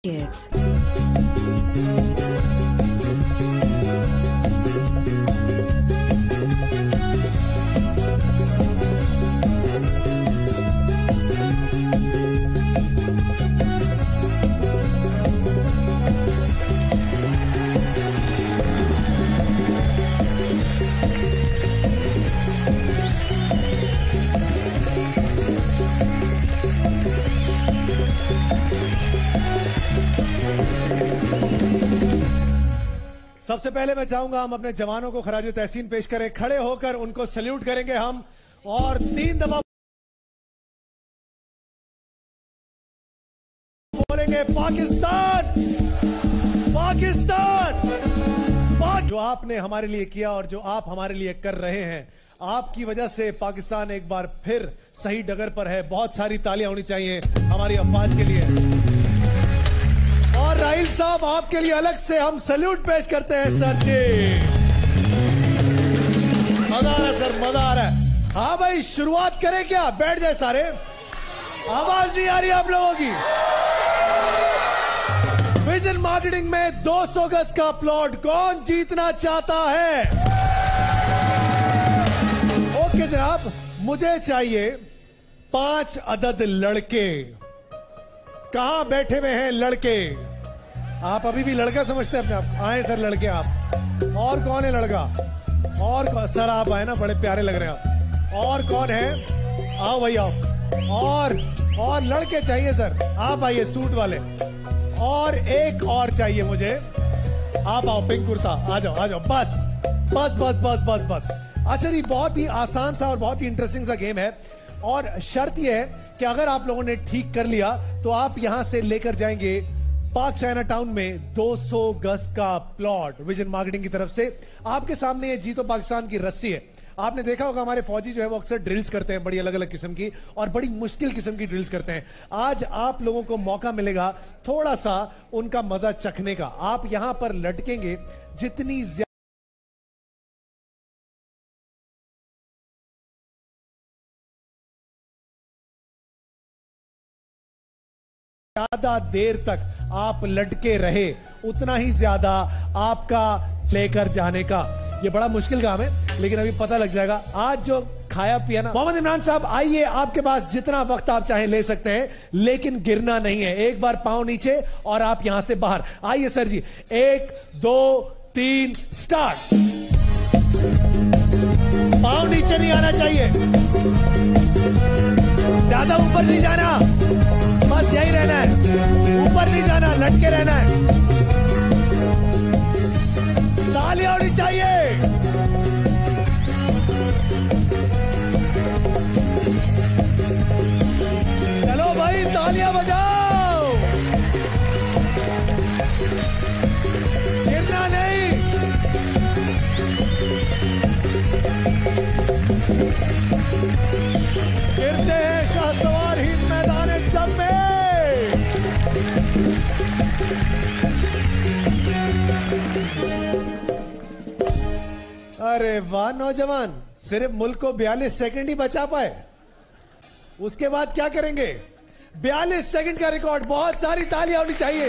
Kids. सबसे पहले मैं चाहूंगा हम अपने जवानों को खराज तहसीन पेश करें, खड़े होकर उनको सैल्यूट करेंगे हम, और 3 दफा बोलेंगे पाकिस्तान पाकिस्तान। जो आपने हमारे लिए किया और जो आप हमारे लिए कर रहे हैं, आपकी वजह से पाकिस्तान एक बार फिर सही डगर पर है। बहुत सारी तालियां होनी चाहिए हमारी अफवाज के लिए। और राहिल साहब, आपके लिए अलग से हम सैल्यूट पेश करते हैं सर जी। मजा आ रहा है सर, मजा आ रहा है। हाँ भाई, शुरुआत करें क्या? बैठ जाए सारे, आवाज नहीं आ रही आप लोगों की। विजन मार्केटिंग में 200 गज का प्लॉट कौन जीतना चाहता है? ओके जनाब, मुझे चाहिए 5 अदद लड़के। कहां बैठे हुए हैं लड़के? आप अभी भी लड़का समझते हैं अपने आप? आए सर लड़के आप। और कौन है लड़का? और सर आप आए ना, बड़े प्यारे लग रहे हैं आप। और कौन है? आओ भाई आओ। और लड़के चाहिए सर, आप आइए सूट वाले। और एक और चाहिए मुझे, आप आओ पिंक कुर्ता, आ जाओ आ जाओ। बस बस बस बस बस बस। अच्छा जी, बहुत ही आसान सा और बहुत ही इंटरेस्टिंग सा गेम है। और शर्त यह है कि अगर आप लोगों ने ठीक कर लिया तो आप यहां से लेकर जाएंगे पार्क चाइना टाउन में 200 गज का प्लॉट विजन मार्केटिंग की तरफ से। आपके सामने ये जीतो पाकिस्तान की रस्सी है। आपने देखा होगा हमारे फौजी जो है वो अक्सर ड्रिल्स करते हैं, बड़ी अलग अलग किस्म की और बड़ी मुश्किल किस्म की ड्रिल्स करते हैं। आज आप लोगों को मौका मिलेगा थोड़ा सा उनका मजा चखने का। आप यहां पर लटकेंगे, जितनी ज्यादा देर तक आप लटके रहे, उतना ही ज्यादा आपका लेकर जाने का। ये बड़ा मुश्किल काम है, लेकिन अभी पता लग जाएगा। आज जो खाया पिया ना। मोहम्मद इमरान साहब आइए, आपके पास जितना वक्त आप चाहें ले सकते हैं, लेकिन गिरना नहीं है। एक बार पांव नीचे और आप यहां से बाहर आइए सर जी। 1 2 3 स्टार्ट। पांव नीचे नहीं आना चाहिए, ज्यादा ऊपर नहीं जाना, बस यही रहना है। ऊपर नहीं जाना, लटके रहना है। तालियां होनी चाहिए। चलो भाई, तालियां बजाओ। गिरना नहीं। गिरते हैं शाहसवार हिंद मैदान जंग में। अरे वाह नौजवान, सिर्फ मुल्क को 42 सेकंड ही बचा पाए। उसके बाद क्या करेंगे? 42 सेकंड का रिकॉर्ड। बहुत सारी तालियां होनी चाहिए।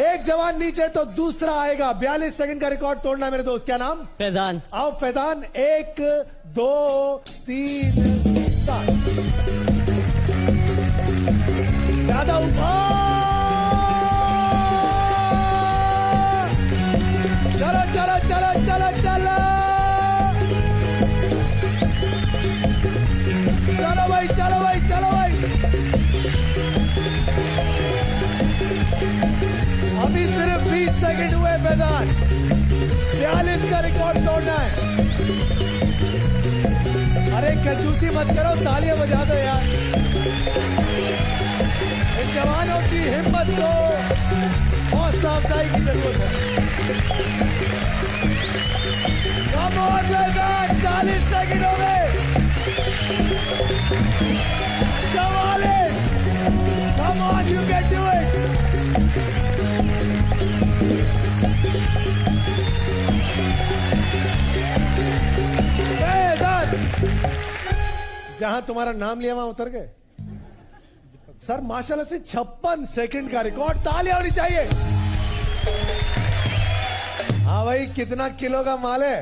एक जवान नीचे तो दूसरा आएगा। 42 सेकंड का रिकॉर्ड तोड़ना मेरे दोस्त। क्या नाम? फैजान। आओ फैजान। 1 2 3 4। ज्यादा ऊपर। चलो चलो चलो चलो चलो चलो भाई, चलो भाई, चलो भाई। अभी सिर्फ 20 सेकंड हुए फैजान। 42 का रिकॉर्ड तोड़ना है। अरे कंजूसी मत करो, तालियां बजा दो यार। इन जवानों की हिम्मत को हौसला अफजाई की जरूरत है। कम ऑन फैजान, 40 सेकंड हो गए। 44। Come on, you can do it. जहां तुम्हारा नाम लिया वहां उतर गए। सर माशाल्लाह से 56 सेकंड का रिकॉर्ड, तालियां होनी चाहिए। हाँ भाई, कितना किलो का माल है?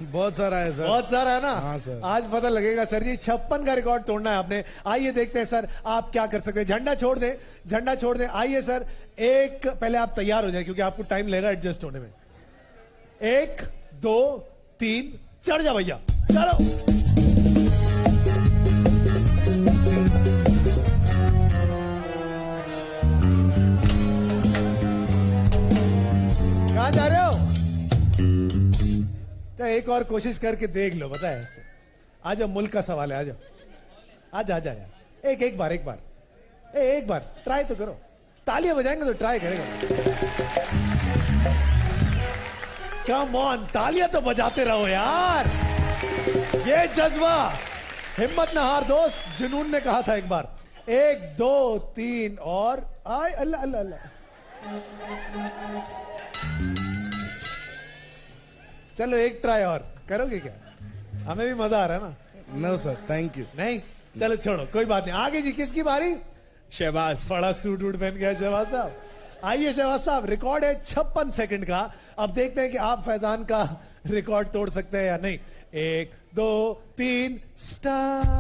बहुत सारा है सर। बहुत सारा है ना? हाँ सर। आज पता लगेगा सर जी। 56 का रिकॉर्ड तोड़ना है आपने। आइए देखते हैं सर आप क्या कर सकते हैं। झंडा छोड़ दें, झंडा छोड़ दें। आइए सर, एक पहले आप तैयार हो जाए क्योंकि आपको टाइम लगेगा एडजस्ट होने में। 1 2 3 चढ़ जा भैया, चलो। कहां जा रहे हो? तो एक और कोशिश करके देख लो, पता है ऐसे। आ जाओ, मुल्क का सवाल है, आ जाओ, आ जा यार। एक बार एक बार ट्राई तो करो। तालियां बजाएंगे तो ट्राई करेगा। कम ऑन, तालियां तो बजाते रहो यार। ये जज्बा, हिम्मत ना हार दोस्त। जुनून ने कहा था एक बार। 1 2 3 और आए। अल्लाह अल्लाह अल्लाह। चलो एक ट्राई और करोगे क्या? हमें भी मजा आ रहा है ना। No sir, thank you. नहीं, चलो छोड़ो, कोई बात नहीं। आगे जी, किसकी बारी? शहबाज। बड़ा सूट वूट पहन गया शहबाज साहब। आइए शहबाज साहब, रिकॉर्ड है 56 सेकंड का। अब देखते हैं कि आप फैजान का रिकॉर्ड तोड़ सकते हैं या नहीं। 1 2 3 स्टार्ट।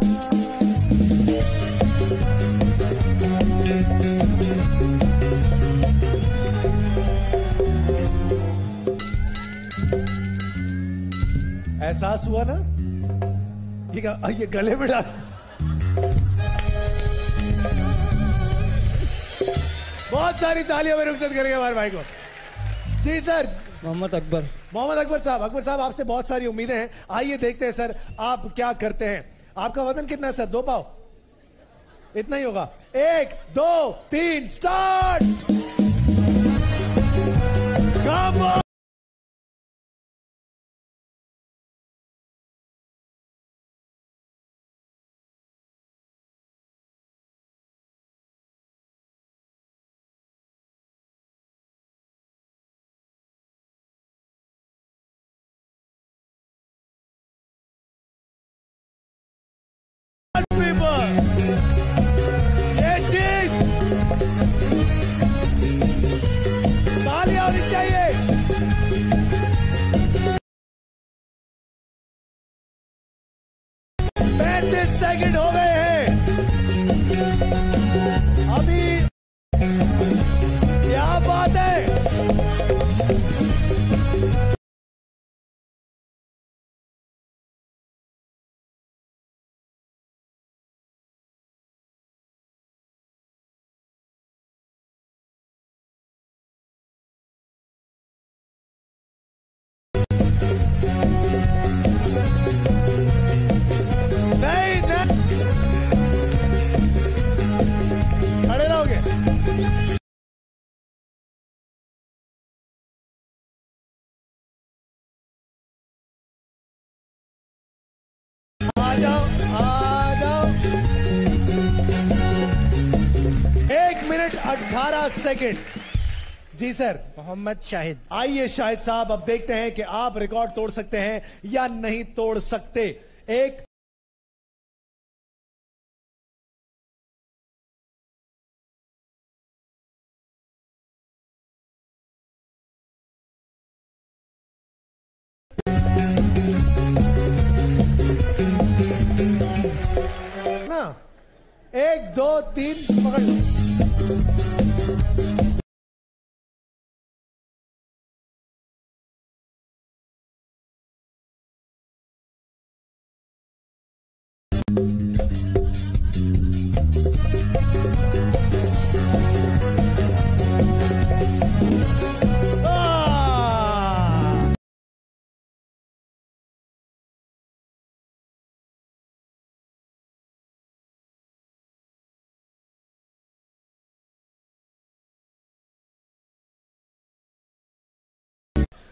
एहसास हुआ ना? ये गले में डाल। बहुत सारी तालियों में रुखसत करेंगे हमारे भाई को। जी सर। मोहम्मद अकबर। मोहम्मद अकबर साहब, अकबर साहब आपसे बहुत सारी उम्मीदें हैं। आइए देखते हैं सर आप क्या करते हैं। आपका वजन कितना है सर? 2 पाव? इतना ही होगा। 1 2 3 स्टार्ट। Come on. ये चीज तालियां होनी चाहिए। 35 सेकंड हो गए हैं अभी। क्या बात है? नहीं खड़े रहोगे। आ जाओ आ जाओ। 1 मिनट 18 सेकंड। जी सर। मोहम्मद शाहिद। आइए शाहिद साहब, अब देखते हैं कि आप रिकॉर्ड तोड़ सकते हैं या नहीं तोड़ सकते। एक ना, 1 2 3 पकड़ लो।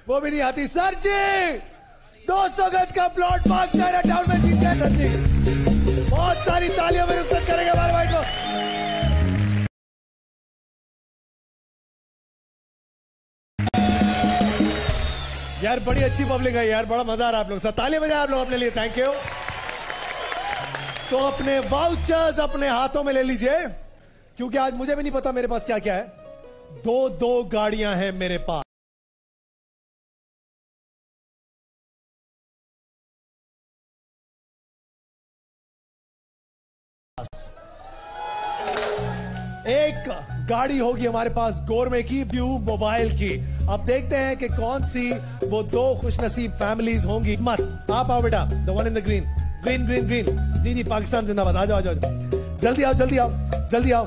वो भी नहीं आती। सर जी 200 गज का प्लॉट मार्क चाइना टाउन में जीत गए सर जी। बहुत सारी तालियों में रुखसत करेंगे हमारे भाई को। यार बड़ी अच्छी पब्लिक है यार, बड़ा मजा आ रहा है आप लोग। तालियां बजाएं आप लोग अपने लिए, थैंक यू। तो अपने वाउचर्स अपने हाथों में ले लीजिए। क्योंकि आज मुझे भी नहीं पता मेरे पास क्या क्या है। दो दो गाड़ियां हैं मेरे पास। एक गाड़ी होगी हमारे पास गोरमे की, व्यू मोबाइल की। अब देखते हैं कि कौन सी वो दो खुशनसीब फैमिलीज होंगी। मत आप आओ बेटा, the one in the green, green green green. जी जी, पाकिस्तान जिंदाबाद। आ जाओ आ जाओ, जल्दी आओ जल्दी आओ जल्दी आओ।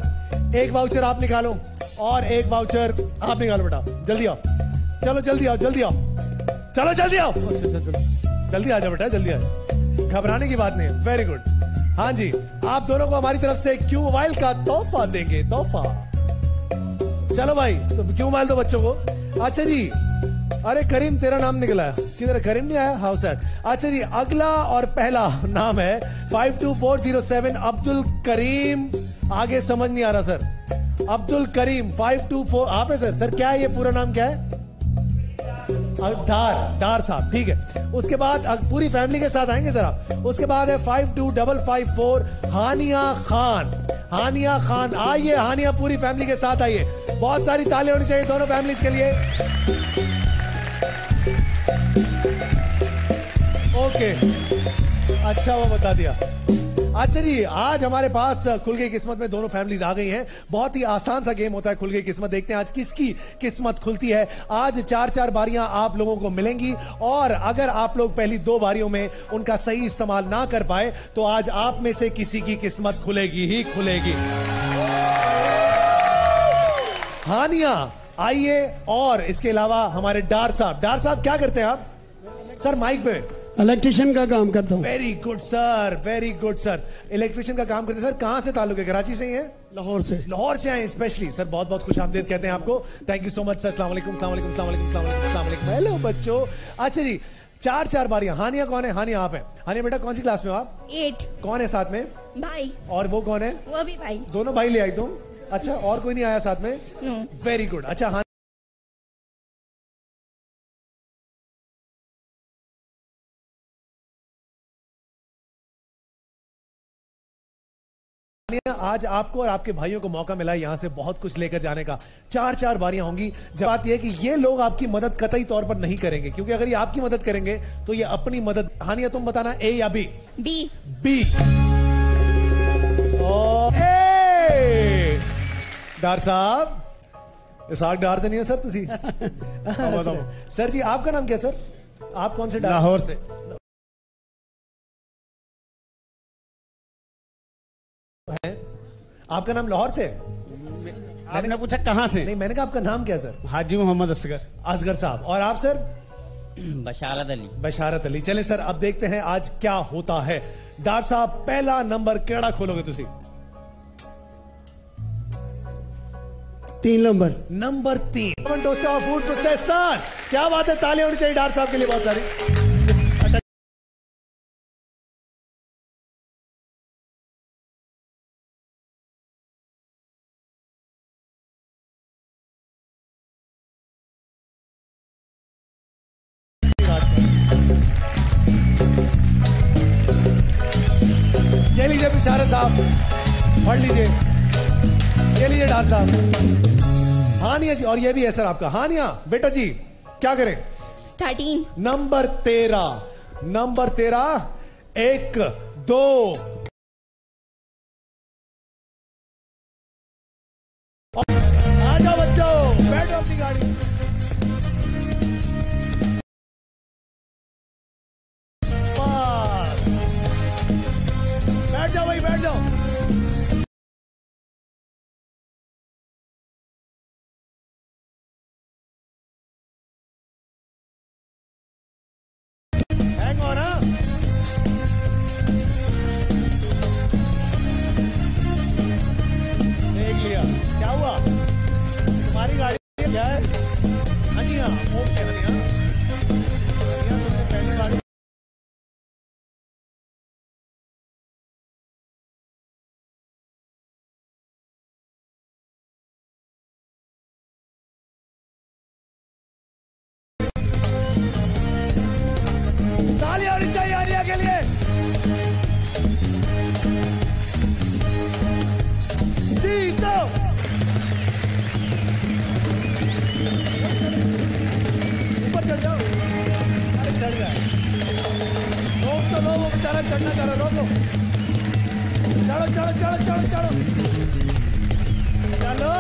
एक वाउचर आप निकालो और एक वाउचर आप निकालो बेटा, जल्दी आओ। चलो जल्दी आओ जल्दी आओ, चलो जल्दी आओ, जल्दी आ जाओ बेटा जल्दी आ जाओ, घबराने की बात नहीं है। Very good. हाँ जी, आप दोनों को हमारी तरफ से क्यू मोबाइल का तोहफा देंगे, तोहफा। चलो भाई, तो क्यू मोबाइल दो बच्चों को। अच्छा जी, अरे करीम तेरा नाम निकला है, किधर करीम नहीं आया? How sad. अच्छा जी, अगला और पहला नाम है 52407 अब्दुल करीम। आगे समझ नहीं आ रहा सर। अब्दुल करीम 524 आप है सर? सर क्या है ये पूरा नाम क्या है? डार साहब, ठीक है। उसके बाद पूरी फैमिली के साथ आएंगे सर आप। उसके बाद है 52554 हानिया खान। हानिया खान आइए, हानिया पूरी फैमिली के साथ आइए। बहुत सारी तालियां होनी चाहिए दोनों फैमिलीज के लिए। ओके, अच्छा वो बता दिया। अच्छा जी, आज हमारे पास खुल गई किस्मत में दोनों फैमिलीज आ गई हैं। बहुत ही आसान सा गेम होता है खुल गई किस्मत। देखते हैं आज किसकी किस्मत खुलती है। आज 4-4 बारियां आप लोगों को मिलेंगी और अगर आप लोग पहली 2 बारियों में उनका सही इस्तेमाल ना कर पाए तो आज आप में से किसी की किस्मत खुलेगी ही खुलेगी। हानिया आइए, और इसके अलावा हमारे डार साहब क्या करते हैं आप? सर माइक पे। इलेक्ट्रिशियन का काम करता हूँ। Very good sir, very good sir. Electrician का काम करते हैं सर। कहां से ताल्लुक है? कराची से ही है? लाहौर से। लाहौर से आए स्पेशली सर। बहुत बहुत खुश आमदीद कहते हैं आपको। Thank you so much sir. अस्सलाम वालेकुम, अस्सलाम वालेकुम, अस्सलाम वालेकुम, अस्सलाम वालेकुम, अस्सलाम वालेकुम। हेलो बच्चों। अच्छा जी, 4-4 बारियां। हानिया कौन है? हानिया आप है। हानिया बेटा कौन सी क्लास में हो आप? 8। कौन है साथ में? भाई। और वो कौन है? वो भी भाई। दोनों भाई ले आई तुम? अच्छा, और कोई नहीं आया साथ में? नो। Very good. अच्छा, आज आपको और आपके भाइयों को मौका मिला यहां से बहुत कुछ लेकर जाने का। 4-4 बारियां होंगी। जब बात यह है कि ये लोग आपकी मदद कतई तौर पर नहीं करेंगे, क्योंकि अगर ये आपकी मदद करेंगे तो ये अपनी मदद। हानिया तुम बताना ए या बी? बी। बी। डार साहब, साग डारते नहीं हो सर तुसी? सर जी आपका नाम क्या सर? आप कौन से? लाहौर से। आपका नाम लाहौर से? आपने पूछा कहां से? नहीं, मैंने कहा आपका नाम क्या सर? हाजी मोहम्मद असगर। असगर साहब। और आप सर? बशारत अली। बशारत अली। चलें सर, अब देखते हैं आज क्या होता है। डार साहब पहला नंबर केड़ा खोलोगे तुसी? 3 number. Number 3 dosa food processor. क्या बात है, तालियां होनी चाहिए डार साहब के लिए बहुत सारी। ये लीजिए बिशारत साहब, पढ़ लीजिए। ये लीजिए डार साहब। हानिया जी, और ये भी है सर आपका। हानिया बेटा जी क्या करें? 13। नंबर 13। नंबर 13। 1 2 आ जाओ बच्चों, बैठो अपनी गाड़ी। बैठ जाओ भाई, बैठ जाओ। Hang on. देख लिया क्या हुआ? तुम्हारी गाड़ी क्या है? यार, चढ़ना चाह रहा, रोको। चढ़ो चढ़ो चढ़ो चढ़ो चढ़ो चलो।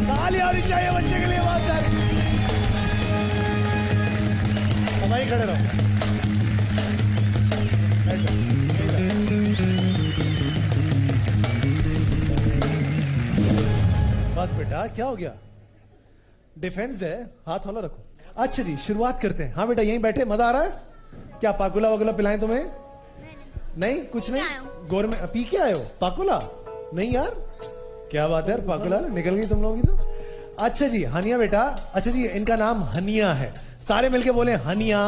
ताली आनी चाहिए बच्चे के लिए, बहुत सारी। वहीं खड़े रहो। बस बेटा, क्या हो गया? डिफेंस है, हाथ हौला रखो। अच्छा जी, शुरुआत करते हैं। हाँ बेटा, यहीं बैठे, मजा आ रहा है? क्या पाकुला वगुला पिलाएं तुम्हें? नहीं, कुछ नहीं। गोर में पी के आए हो पाकुला? नहीं यार, क्या बात है यार, पाकुला निकल गई तुम लोगों की तो। अच्छा जी, हनिया बेटा। अच्छा जी, इनका नाम हनिया है। सारे मिलके बोले हनिया।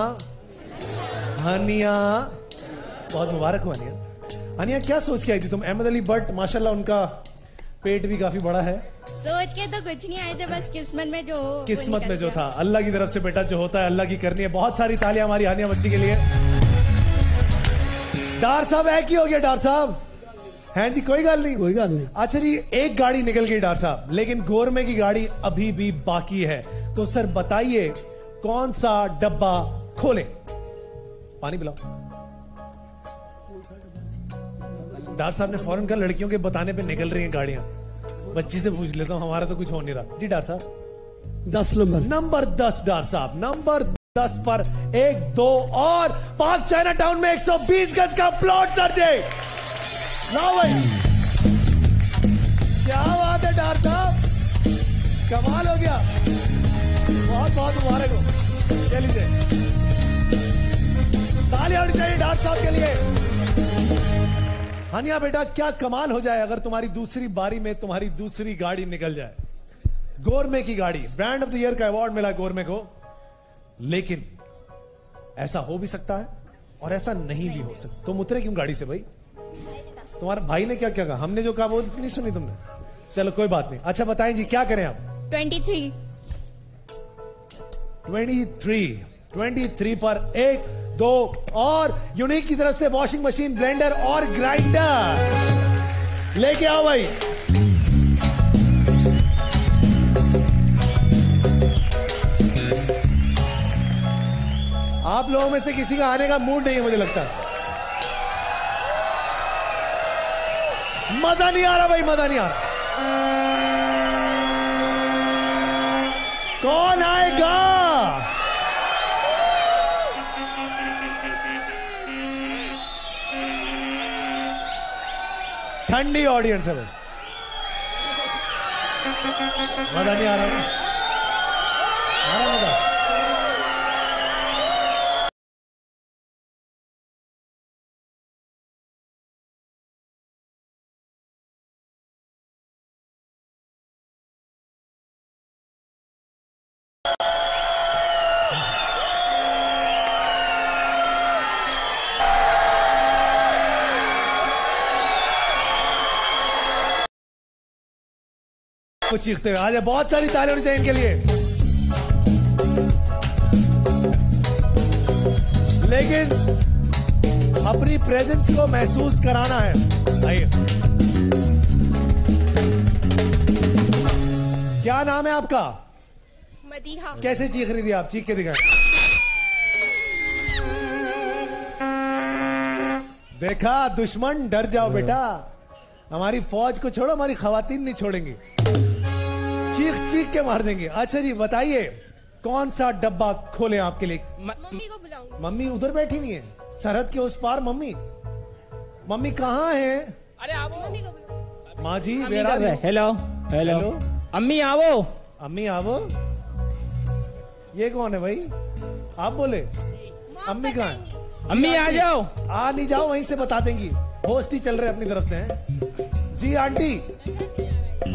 हनिया, बहुत मुबारक हो हनिया। हनिया, क्या सोच के आई थी तुम? अहमद अली बट माशाल्लाह, उनका पेट भी काफी बड़ा है। सोच के तो कुछ नहीं आए थे, बस किस्मत में जो हो, किस्मत में जो था, अल्लाह की तरफ से बेटा जो होता है अल्लाह की करनी है। बहुत सारी तालियां हमारी हानिया बच्ची के लिए। डार साहब है की हो गया? डार साहब हैं जी? कोई गल नहीं, कोई गल नहीं। अच्छा जी, एक गाड़ी निकल गई डार साहब, लेकिन गोरमे की गाड़ी अभी भी बाकी है। तो सर बताइए, कौन सा डब्बा खोले? पानी पिलाओ। डार साहब ने फौरन कहा, लड़कियों के बताने पे निकल रही हैं गाड़ियां। बच्ची से पूछ लेता हूं, हमारा तो कुछ हो नहीं रहा। जी डार साहब। 10 नंबर। नंबर 10 डार साहब। नंबर 10 पर 1, 2 और पार्क चाइना टाउन में 120 गज का प्लॉट सर्जे। लाओ भाई, क्या बात है डार साहब, कमाल हो गया। बहुत बहुत मुबारक हो। चलिए, ताली होनी चाहिए डार साहब के लिए। हनिया बेटा, क्या कमाल हो जाए अगर तुम्हारी दूसरी बारी में तुम्हारी दूसरी गाड़ी निकल जाए। गोरमे की गाड़ी, ब्रांड ऑफ द ईयर का अवार्ड मिला गोरमे को। लेकिन ऐसा हो भी सकता है और ऐसा नहीं भी हो सकता। तुम उतरे क्यों गाड़ी से भाई? तुम्हारे भाई ने क्या क्या कहा? हमने जो कहा वो नहीं सुनी तुमने? चलो कोई बात नहीं। अच्छा बताएं जी, क्या करें आप? 23 पर 1, 2 और यूनिक की तरफ से वॉशिंग मशीन, ब्लेंडर और ग्राइंडर लेके आओ भाई। आप लोगों में से किसी का आने का मूड नहीं है मुझे लगता। मजा नहीं आ रहा भाई, मजा नहीं आ रहा। कौन आएगा? ठंडी ऑडियंस है भाई, मजा नहीं आ रहा। आ रहा मजा? चीखते हुए आज बहुत सारी तालियां होनी चाहिए इनके लिए। लेकिन अपनी प्रेजेंस को महसूस कराना है। आइए, क्या नाम है आपका? मदीहा। कैसे चीख रही थी आप? चीख के दिखाएं। देखा दुश्मन, डर जाओ बेटा। हमारी फौज को छोड़ो, हमारी खवातीन नहीं छोड़ेंगी, चीख चीख के मार देंगे। अच्छा जी बताइए, कौन सा डब्बा खोले आपके लिए? मम्मी को बुलाऊंगी। मम्मी उधर बैठी हुई है, सरहद के उस पार। मम्मी, मम्मी कहाँ है? अरे आप मम्मी को बुलाओ। माँ जी वेरा। हेलो हेलो, अम्मी आओ। अम्मी आवो। ये कौन है भाई? आप बोले अम्मी कहाँ है? अम्मी आ जाओ। आ नहीं जाओ, वहीं से बता देंगी। होस्ट ही चल रहे अपनी तरफ से हैं। जी आंटी,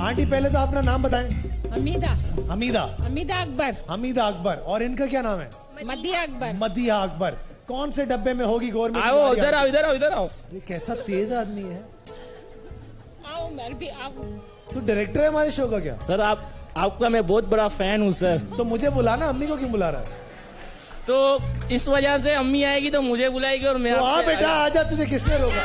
आंटी पहले तो अपना नाम बताएं। हमीदा। हमीदा। हमीदा अकबर। हमीदा अकबर। और इनका क्या नाम है? मदिया अकबर। मदिया अकबर। कौन से डब्बे में होगी गवर्नमेंट? आओ इधर आओ, इधर आओ, इधर आओ। ये कैसा तेज आदमी है। आओ मैं भी आओ। तू डायरेक्टर है हमारे शो का क्या? सर आपका मैं बहुत बड़ा फैन हूँ सर। तो मुझे बुलाना, अम्मी को क्यों बुला रहा है? तो इस वजह से अम्मी आएगी तो मुझे बुलाएगी और मैं तो आ बेटा आजा, तुझे किसने रोका?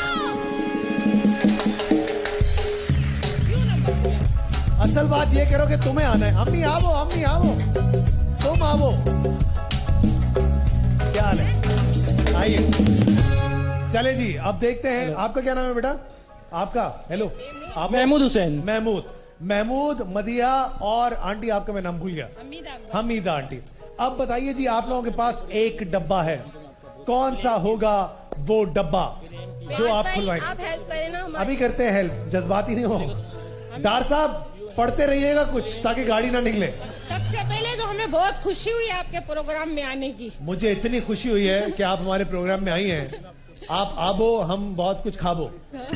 असल बात ये करो कि तुम्हें आना है। अम्मी आवो, अम्मी आवो, तुम आवो। क्या हाल है? आइए चले जी, अब देखते हैं आपका क्या नाम है बेटा? आपका हेलो, आप महमूद हुसैन। महमूद, मदिया और आंटी आपका मैं नाम भूल गया, हमीदा अकबर। हमीदा आंटी। अब बताइए जी, आप लोगों के पास एक डब्बा है, कौन सा होगा वो डब्बा जो आप भाई, खुलवाएंगे? आप हेल्प करें ना हमारी। अभी करते हैं हेल्प, जज्बाती नहीं हो। डार साहब पढ़ते रहिएगा कुछ ताकि गाड़ी ना निकले। सबसे पहले तो हमें बहुत खुशी हुई आपके प्रोग्राम में आने की। मुझे इतनी खुशी हुई है कि आप हमारे प्रोग्राम में आई हैं। आप आबो, हम बहुत कुछ खाबो। हाँ,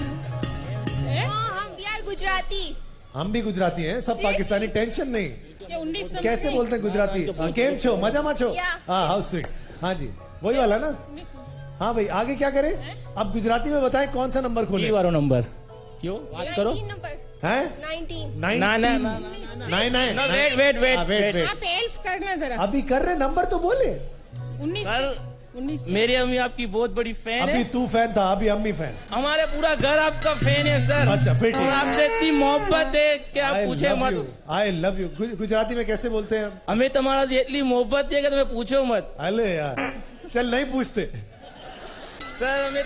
हम भी यार गुजराती। हम भी गुजराती हैं, सब पाकिस्तानी, टेंशन नहीं। ये 1900 कैसे बोलते हैं गुजराती? केम छो, मजा माचो। हाँ, हाउस स्वीट। हाँ जी, वही वाला ना। हाँ भाई, आगे क्या करें? अब गुजराती में बताएं कौन सा नंबर खोले? वारो नंबर क्यों बात करो? 19 नंबर। हैं? 19। वेट। आप हेल्प करना जरा। अभी कर रहे, नंबर तो बोले। 19 मेरी अम्मी आपकी बहुत बड़ी फैन अभी है। तू फैन था, अभी अम्मी फैन। हमारे पूरा घर आपका फैन है सर। अच्छा, फिर ठीक। और आपसे इतनी मोहब्बत है कि आप पूछे मत। आई लव यू। गुजराती में कैसे बोलते हैं? हमें तुम्हारा से इतनी मोहब्बत है कि तुम्हें पूछो मत। अरे यार, चल नहीं पूछते। सर हमें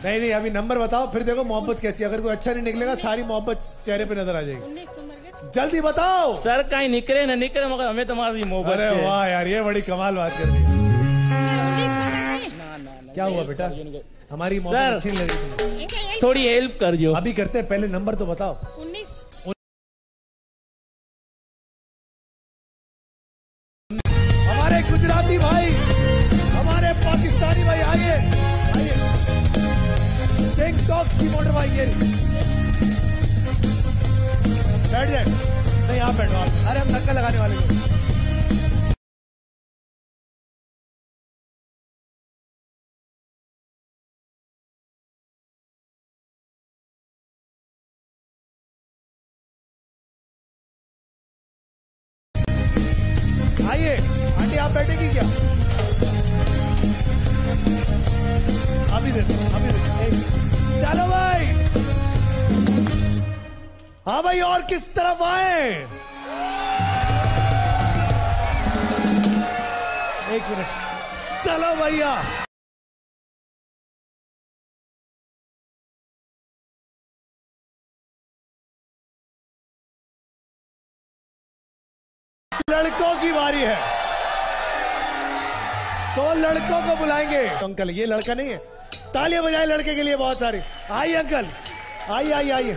नहीं, अभी नंबर बताओ, फिर देखो मोहब्बत कैसी। अगर कोई अच्छा नहीं निकलेगा, सारी मोहब्बत चेहरे पे नजर आ जाएगी। 19 नंबर के। जल्दी बताओ। सर कहीं निकले ना निकले, मगर हमें तुम्हारी मोहब्बत अरे है। वाह यार, ये बड़ी कमाल बात कर दी। 19 नंबर के। क्या हुआ बेटा? हमारी मोहब्बत सर। अच्छी नहीं लगी तुम्हें? इनके हेल्प। थोड़ी हेल्प कर दो। अभी करते हैं, पहले नंबर तो बताओ। 19। हमारे गुजराती भाई, हमारे पाकिस्तानी भाई, आइए टिकटॉक की मोटर भाई, ये बैठ जाए। नहीं, आप बैठो आप। अरे हम धक्का लगाने वाले लोग। आइए आंटी, आप बैठेगी क्या? अभी देखो। चलो भाई। हाँ भाई, और किस तरफ आए? एक मिनट, चलो भैया। लड़कों की बारी है, तो लड़कों को बुलाएंगे। अंकल, ये लड़का नहीं है? तालियां बजाएं लड़के के लिए बहुत सारी। आइए अंकल, आइए।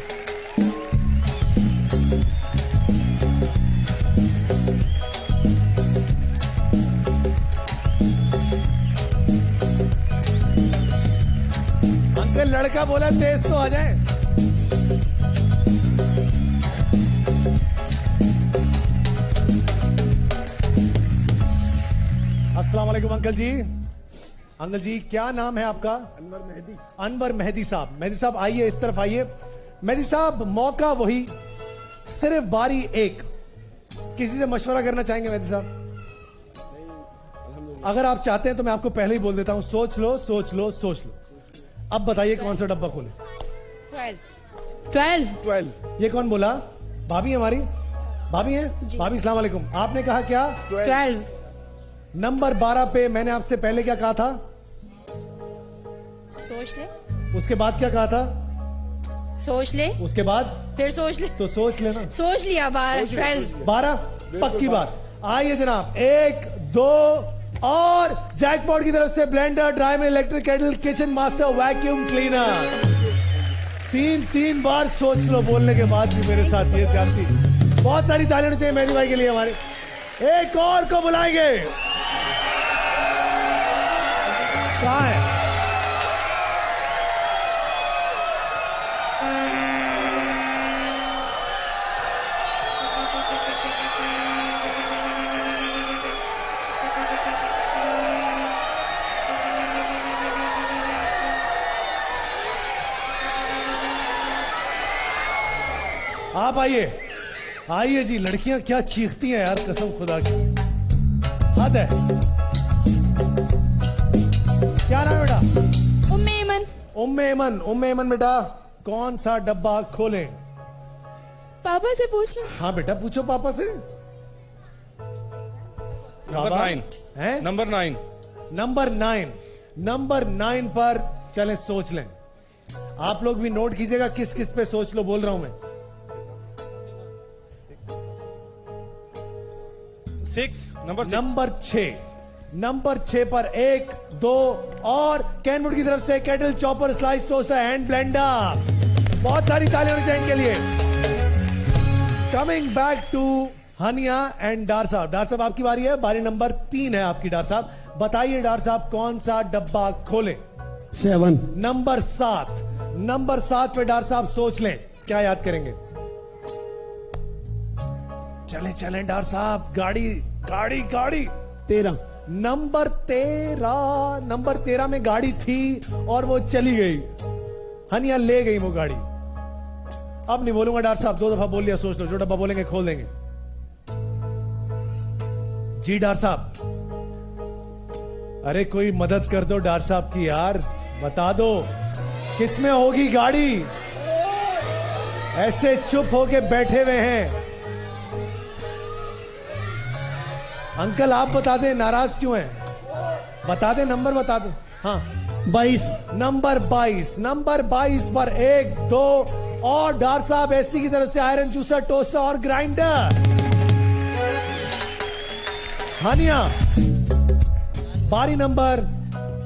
अंकल, लड़का बोला तेज तो आ जाए। अस्सलाम वालेकुम अंकल जी। अंकल जी, क्या नाम है आपका? अनवर मेहदी। अनवर मेहदी साहब। मेहदी साहब आइए, इस तरफ आइए। मेहदी साहब, मौका वही, सिर्फ बारी एक। किसी से मशवरा करना चाहेंगे मेहदी साहब? अगर आप चाहते हैं तो मैं आपको पहले ही बोल देता हूं, सोच लो। अब बताइए कौन सा डब्बा खोले? 12। ये कौन बोला? भाभी हमारी? भाभी हैं? भाभी अस्सलाम वालेकुम। आपने कहा क्या? 12। नंबर 12 पे मैंने आपसे पहले क्या कहा था? सोच ले। उसके बाद क्या कहा था? सोच ले। उसके बाद? फिर सोच ले। तो सोच लेना। सोच लिया 12। 12 पक्की बात। आइए जनाब, 1 2 और जैकपॉट की तरफ से blender, dry electric kettle, kitchen master, vacuum cleaner. 3 बार सोच लो बोलने के बाद भी मेरे साथ ये ज्यादती। बहुत सारी तालियां चाहिए मेहदी भाई के लिए। हमारे एक और को बुलाएंगे। कहाँ है? आप आइए जी। लड़कियां क्या चीखती हैं यार, कसम खुदा की हद है। क्या नाम है बेटा? उम्मे ऐमन। उम्मे ऐमन बेटा, कौन सा डब्बा खोले? पापा से पूछ लो। हाँ बेटा पूछो पापा से। नंबर 9 है नंबर 9 नंबर 9 पर चले सोच लें। आप लोग भी नोट कीजिएगा किस किस पे सोच लो, बोल रहा हूं मैं। 6 नंबर 6 पर 1 2 और कैनवुड की तरफ से kettle chopper slice toaster hand blender. बहुत सारी तालियां होनी चाहिए इनके लिए। Coming back to Hania and Dar sahab. Dar साहब आपकी बारी है, बारी नंबर 3 है आपकी। डार साहब बताइए डार साहब कौन सा डब्बा खोले। 7। नंबर 7 पे डार साहब सोच लें क्या याद करेंगे। चले डार साहब, गाड़ी 13। नंबर 13 में गाड़ी थी और वो चली गई। हनिया ले गई वो गाड़ी। अब नहीं बोलूंगा डार साहब, 2 दफा बोल लिया, सोच लो, जो डब्बा बोलेंगे खोल देंगे। जी डार साहब, अरे कोई मदद कर दो डार साहब की यार, बता दो किसमें होगी गाड़ी। ऐसे चुप होके बैठे हुए हैं। अंकल आप बता दें, नाराज क्यों हैं? बता दें, नंबर बता दें। हाँ 22। नंबर 22 पर 1 2 और डार साहब एसटी की तरफ से आयरन जूसर, टोस्टर और ग्राइंडर। हानिया बारी नंबर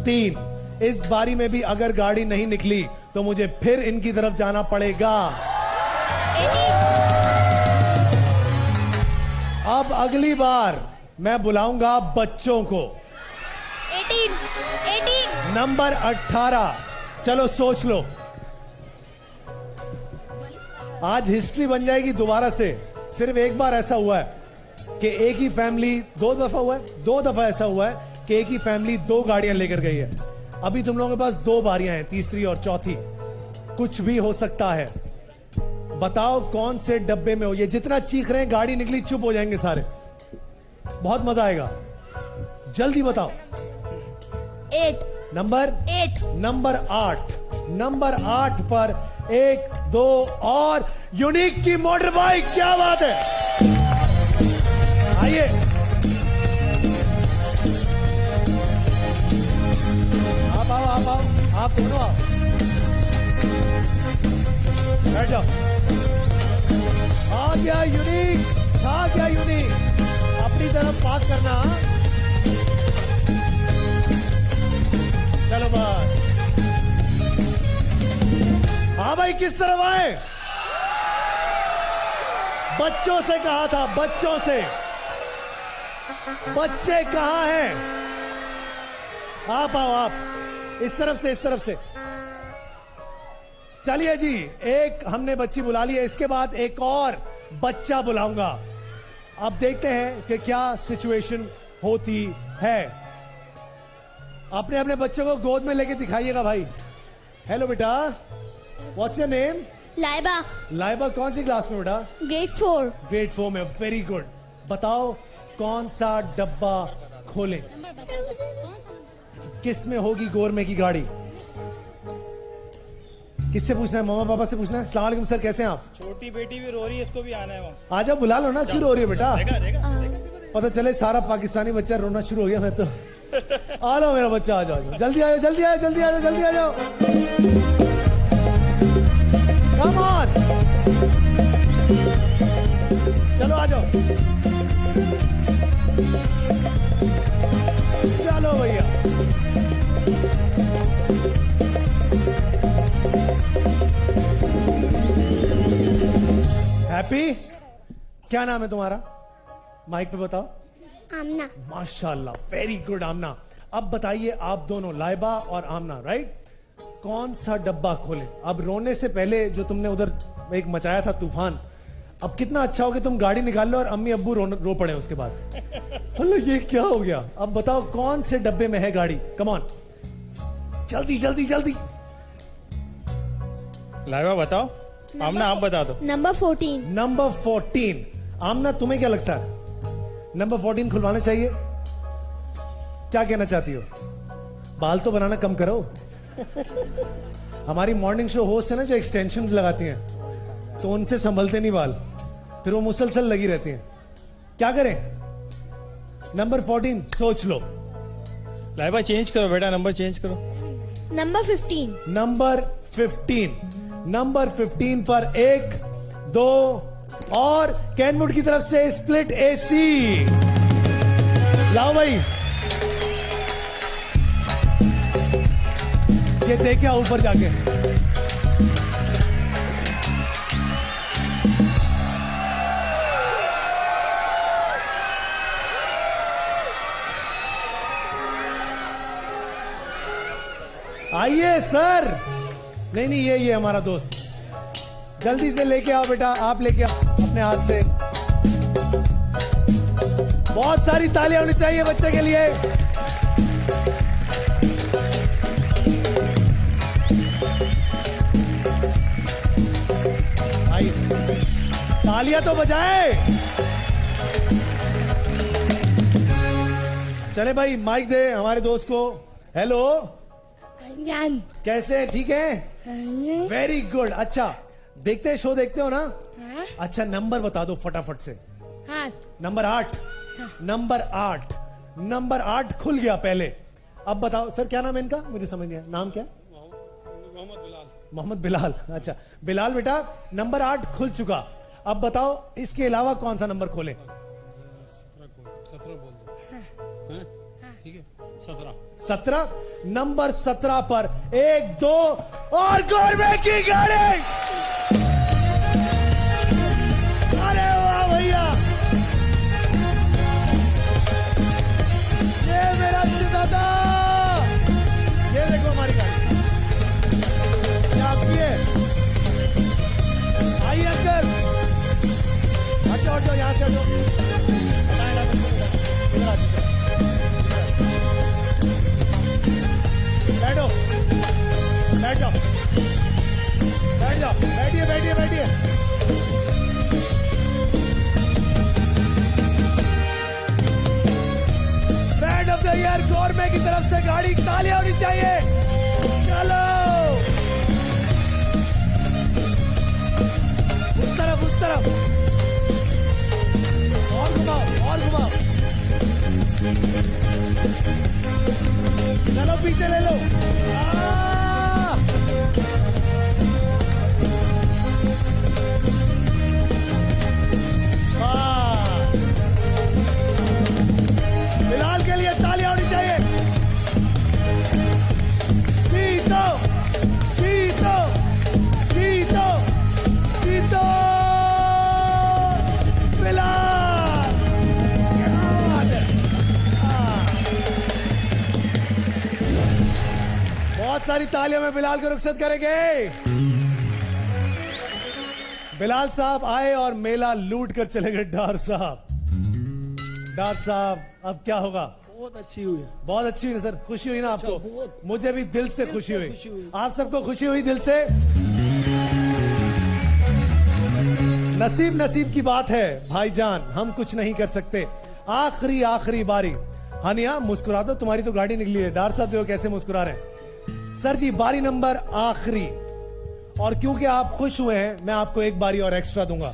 3। इस बारी में भी अगर गाड़ी नहीं निकली तो मुझे फिर इनकी तरफ जाना पड़ेगा। अब अगली बार मैं बुलाऊंगा बच्चों को। 18। नंबर 18। चलो सोच लो, आज हिस्ट्री बन जाएगी दोबारा से। सिर्फ एक बार ऐसा हुआ है कि एक ही फैमिली, 2 दफा ऐसा हुआ है कि एक ही फैमिली 2 गाड़ियां लेकर गई है। अभी तुम लोगों के पास 2 बारियां हैं, तीसरी और चौथी। कुछ भी हो सकता है। बताओ कौन से डब्बे में हो। ये जितना चीख रहे हैं, गाड़ी निकली चुप हो जाएंगे सारे, बहुत मजा आएगा। जल्दी बताओ। 8। नंबर 8 पर 1 2 और यूनिक की मोटर बाइक। क्या बात है, आइए आप आओ, आप दोनों आओ, बैठ जाओ। आ गया यूनिक, अपनी तरफ पास करना। चलो बस। हाँ भाई, किस तरफ आए? बच्चों से कहा था, बच्चों से। बच्चे कहां हैं? आप आओ, आप इस तरफ से। चलिए जी, एक हमने बच्ची बुला ली है, इसके बाद एक और बच्चा बुलाऊंगा। अब देखते हैं कि क्या सिचुएशन होती है। अपने अपने बच्चों को गोद में लेके दिखाइएगा भाई। हेलो बेटा, व्हाट्स योर नेम? लाइबा कौन सी क्लास में बेटा? ग्रेड 4 में। Very good. बताओ कौन सा डब्बा खोलें? किस में होगी गोरमे की गाड़ी? किससे पूछना है? मम्मा पापा से पूछना है? अस्सलाम वालेकुम सर, कैसे हैं आप? छोटी बेटी भी रो रही है, इसको भी आना है वहाँ। आ जाओ, बुला लो ना। क्यों रो रही है बेटा? देखा। पता चले सारा पाकिस्तानी बच्चा रोना शुरू हो गया। मैं तो आ रहा हूँ, मेरा बच्चा आ जाओ, जल्दी आ जाओ। कम ऑन, चलो आ जाओ। चलो भैया, हैप्पी। क्या नाम है तुम्हारा? माइक पे बताओ। आमना। माशाल्लाह, वेरी गुड आमना। अब बताइए आप दोनों, लाइबा और आमना, राइट, कौन सा डब्बा खोलें? अब रोने से पहले जो तुमने उधर एक मचाया था तूफान, अब कितना अच्छा हो कि तुम गाड़ी निकाल लो और अम्मी अब्बू रो पड़े उसके बाद। अल्लाह ये क्या हो गया? अब बताओ कौन से डब्बे में है गाड़ी? कम ऑन, जल्दी। लाइबा बताओ। आमना आप बता दो। नंबर 14। आमना तुम्हें क्या लगता है? नंबर 14 खुलवाना चाहिए? क्या कहना चाहती हो? बाल तो बनाना कम करो। हमारी मॉर्निंग शो होस्ट है ना जो एक्सटेंशंस लगाती हैं, तो उनसे संभलते नहीं बाल। फिर वो मुसलसल लगी रहती हैं। क्या करें? नंबर 14 सोच लो। लाइबा चेंज करो बेटा, नंबर चेंज करो। नंबर 15। नंबर 15, नंबर 15 पर 1 2 और कैनवुड की तरफ से स्प्लिट एसी। लाओ भाई, ये देखे ऊपर जाके। आइए सर। नहीं नहीं, ये हमारा दोस्त, जल्दी से लेके आओ बेटा, आप लेके आओ अपने हाथ से। बहुत सारी तालियां होनी चाहिए बच्चे के लिए। आइए, तालियां तो बजाए। चले भाई, माइक दे हमारे दोस्त को। हेलो, कैसे हैं? ठीक है, वेरी गुड। अच्छा, देखते हैं, शो देखते हो ना? हाँ? अच्छा, नंबर बता दो फटाफट से। हाँ। नंबर 8। नंबर 8, नंबर 8 खुल गया पहले। अब बताओ सर, क्या नाम है इनका? मुझे समझ नहीं आया, नाम क्या? मोहम्मद बिलाल। अच्छा बिलाल बेटा, नंबर 8 खुल चुका। अब बताओ इसके अलावा कौन सा नंबर खोले? 17 बोल दो। ठीक है, 17। 17, नंबर 17 पर 1 2 और गौरव की गाड़ी। अरे वाह भैया, ये मेरा दादा। ये देखो हमारी गाड़ी, क्या आपकी है? आइए अंकल, हटो हटो, यहां से हटो। बैठो, बैठ जाओ, बैठ जाओ, बैठिए बैठिए बैठिए। Band of the year government की तरफ से गाड़ी, तालियां होनी चाहिए। चलो उस तरफ, उस तरफ, और घुमाओ, और घुमाओ। चलो पीछे ले लो। बिलाल के लिए तालियां होनी चाहिए। जीतो जीतो जीतो जीतो बिलाल, क्या बात है। बहुत सारी तालियों में बिलाल को रुखसत करेंगे। बिलाल साहब आए और मेला लूट कर चले गए। डार साहब, डार साहब, अब क्या होगा? बहुत अच्छी हुई। बहुत अच्छी हुई ना सर, खुशी हुई ना आपको? बहुत। मुझे भी दिल से खुशी हुई। आप सबको खुशी हुई दिल से? नसीब नसीब की बात है भाईजान, हम कुछ नहीं कर सकते। आखिरी आखिरी बारी। हानिया मुस्कुरा दो, तुम्हारी तो गाड़ी निकली है। डार साहब देखो कैसे मुस्कुरा रहे हैं। सर जी, बारी नंबर आखिरी, और क्योंकि आप खुश हुए हैं मैं आपको एक बारी और एक्स्ट्रा दूंगा।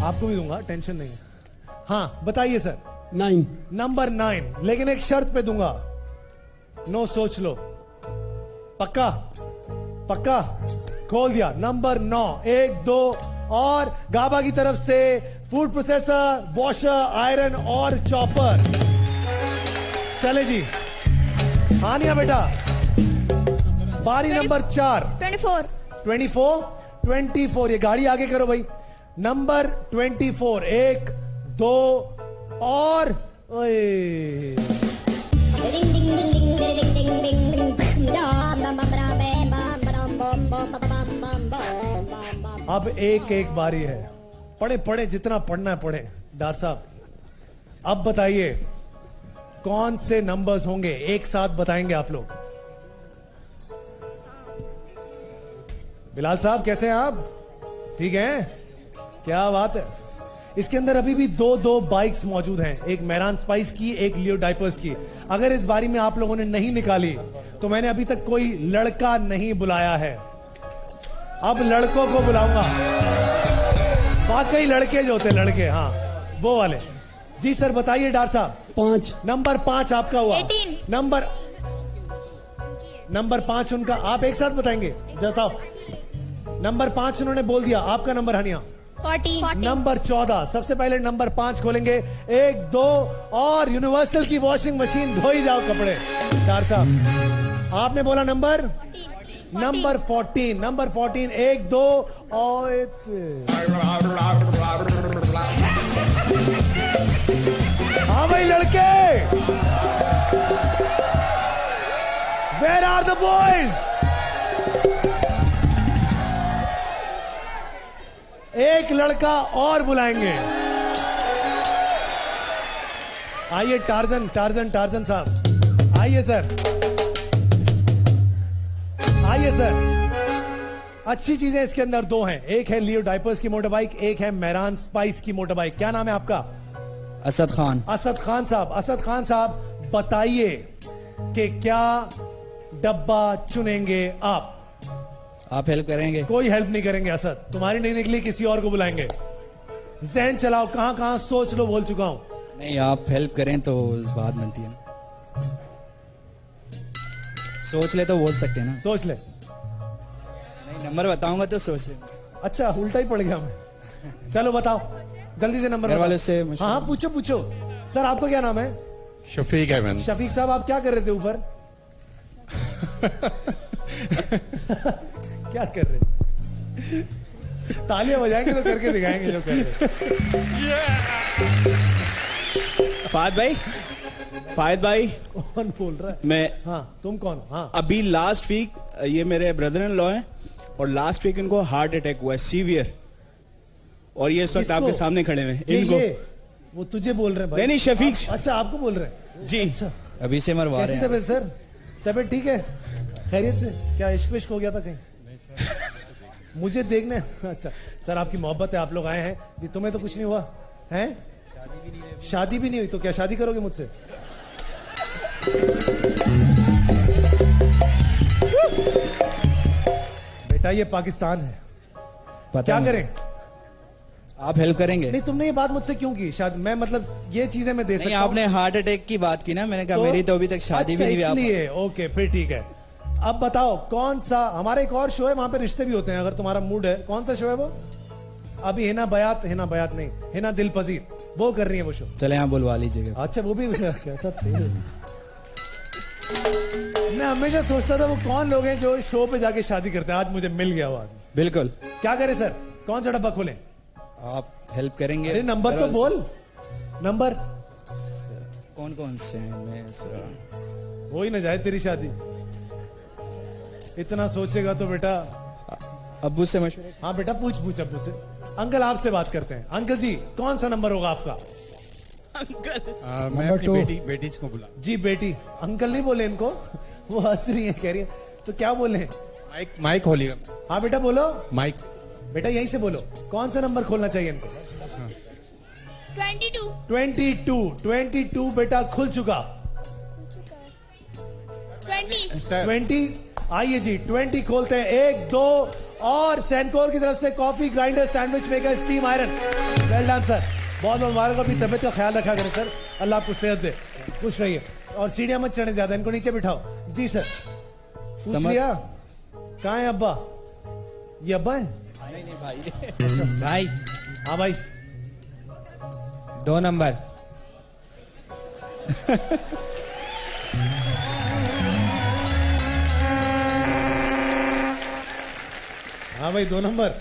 आपको भी दूंगा, टेंशन नहीं है। हाँ बताइए सर। 9। नंबर 9, लेकिन एक शर्त पे दूंगा। नो, सोच लो। पक्का? पक्का? खोल दिया। नंबर 9, 1 2 और गाबा की तरफ से फूड प्रोसेसर, वॉशर, आयरन और चॉपर। चले जी, हानिया बेटा, बारी नंबर 4। 24। ये गाड़ी आगे करो भाई। नंबर 24, 1 2 और ओए। अब एक एक बारी है। पढ़े पढ़े, जितना पढ़ना है पढ़े। डार साहब अब बताइए कौन से नंबर्स होंगे, एक साथ बताएंगे आप लोग। बिलाल साहब कैसे हैं आप? ठीक हैं? क्या बात है। इसके अंदर अभी भी दो बाइक्स मौजूद हैं, एक मेहरान स्पाइस की, एक लियो डाइपर्स की। अगर इस बारी में आप लोगों ने नहीं निकाली तो मैंने अभी तक कोई लड़का नहीं बुलाया है। अब लड़कों को बुलाऊंगा, वाकई लड़के जो होते हैं, लड़के, हाँ वो वाले। जी सर बताइए डॉक्टर साहब। 5 नंबर 5 आपका हुआ। 18 नंबर 5 उनका। आप एक साथ बताएंगे, बताओ। नंबर 5 उन्होंने बोल दिया। आपका नंबर हनिया 14 नंबर 14। सबसे पहले नंबर 5 खोलेंगे। 1 2 और यूनिवर्सल की वॉशिंग मशीन, धो ही जाओ कपड़े। डॉक्टर साहब आपने बोला नंबर 14। नंबर 14 1 2 और हाँ भाई लड़के, वेयर आर द बॉयज? एक लड़का और बुलाएंगे। आइए टार्जन साहब, आइए सर, आइए सर। अच्छी चीजें इसके अंदर 2 हैं। एक है लियो डाइपर्स की मोटर बाइक, एक है मेहरान स्पाइस की मोटर बाइक। क्या नाम है आपका? असद खान। असद खान साहब। असद खान साहब बताइए कि क्या डब्बा चुनेंगे आप? आप हेल्प करेंगे? कोई हेल्प नहीं करेंगे असद, तुम्हारी नहीं निकली, किसी और को बुलाएंगे। जहन चलाओ, कहां कहां सोच लो, बोल चुका हूं। नहीं, आप हेल्प करें तो बात बनती है ना। सोच ले तो बोल सकते हैं ना। सोच ले। नहीं, नंबर बताऊंगा तो सोच ले। अच्छा उल्टा ही पड़ गया मैं। चलो बताओ जल्दी से नंबर घर बताओ। वालों से मशवरा- हाँ पूछो। सर आपका क्या नाम है? शफीक अहमद। शफीक साहब आप क्या कर रहे थे ऊपर? क्या कर रहे थे? तालियां बजाएंगे तो करके दिखाएंगे जो कर रहे। फायद भाई कौन बोल रहा है? मैं हाँ तुम कौन हो? हाँ अभी लास्ट वीक, ये मेरे ब्रदर इन लॉ हैं और लास्ट वीक इनको हार्ट अटैक हुआ है सीवियर, और ये इस वक्त किसको? आपके सामने खड़े हुए हैं। ये इनको वो तुझे बोल रहे हैं भाई? नहीं शफीक। अच्छा आपको बोल रहे हैं जी अच्छा। अभी से मरवा कैसी रहे हैं। तबीयत सर? तबीयत ठीक है? खैरियत से? क्या इश्क विश्क हो गया था कहीं? मुझे देखने। अच्छा सर आपकी मोहब्बत है, आप लोग आए हैं जी। तुम्हें तो कुछ नहीं हुआ है? शादी भी नहीं हुई तो क्या शादी करोगे मुझसे? बेटा ये पाकिस्तान है, पता क्या नहीं। करें? आप हेल्प करेंगे? नहीं तुमने ये बात मुझसे क्यों की? शायद मैं मतलब ये चीजें मैं दे नहीं, सकता हूं। आपने हार्ट अटैक की बात की ना, मैंने कहा मेरी तो अभी तक शादी भी नहीं हुई। आप इसलिए ओके फिर ठीक है। अब बताओ कौन सा, हमारा एक और शो है वहां पे रिश्ते भी होते हैं, अगर तुम्हारा मूड है। कौन सा शो है वो? अभी हिना बयात नहीं, हिना दिल पजीर, वो कर रही है वो शो। चले यहाँ बुलवा लीजिएगा। अच्छा वो भी कैसा तेज। मैं हमेशा सोचता था वो कौन लोग हैं जो शो पे जाके शादी करते हैं, आज मुझे मिल गया वो आदमी। बिल्कुल। क्या करें सर, कौन सा डब्बा खोलें? आप हेल्प करेंगे? अरे नंबर तो बोल, नंबर। कौन कौन से हैं? मैं हो ही ना जाए तेरी शादी, इतना सोचेगा तो बेटा। अब्बू से मशवरे। हाँ बेटा पूछ अब्बू से। अंकल आपसे बात करते हैं। अंकल जी कौन सा नंबर होगा आपका? मैं अपनी बेटी को बुला। जी बेटी। अंकल नहीं बोले इनको, वो हंस रही है, कह रही है तो क्या बोले? माइक खोलिएगा। हाँ बेटा बोलो। माइक बेटा यहीं से बोलो, कौन सा नंबर खोलना चाहिए इनको? 22 बेटा खुल चुका। 20 आइए जी 20 खोलते हैं। 1 2 और सैनकोर की तरफ से coffee grinder, sandwich maker, steam iron. Well done sir, बहुत बहुत मुबारक। अपनी तबियत का ख्याल रखा करें सर, अल्लाह आपको सेहत दे, खुश रहिए। और सीढ़ियां मत चढ़े ज्यादा, इनको नीचे बिठाओ। जी सर पूछ लिया? कहाँ है अब्बा? ये अब्बा है? नहीं भाई। भाई हाँ भाई 2 नंबर। हाँ भाई 2 नंबर।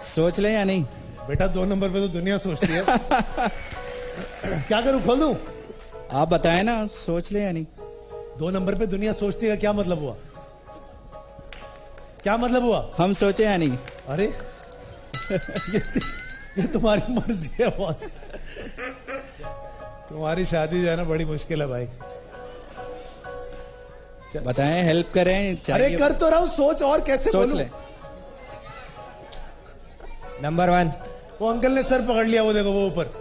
सोच ले या नहीं? बेटा 2 नंबर पे तो दुनिया सोचती है। क्या करूं, खोल दूं? आप बताएं ना, सोच ले या नहीं? 2 नंबर पे दुनिया सोचती है, क्या मतलब हुआ? क्या मतलब हुआ? हम सोचे या नहीं? अरे ये तुम्हारी मर्जी है बॉस। तुम्हारी शादी जो है ना बड़ी मुश्किल है भाई। बताएं, हेल्प करें। अरे कर तो रहा हूं, सोच और कैसे सोच बोलूं? ले। नंबर 1। वो अंकल ने सर पकड़ लिया, वो देखो वो ऊपर।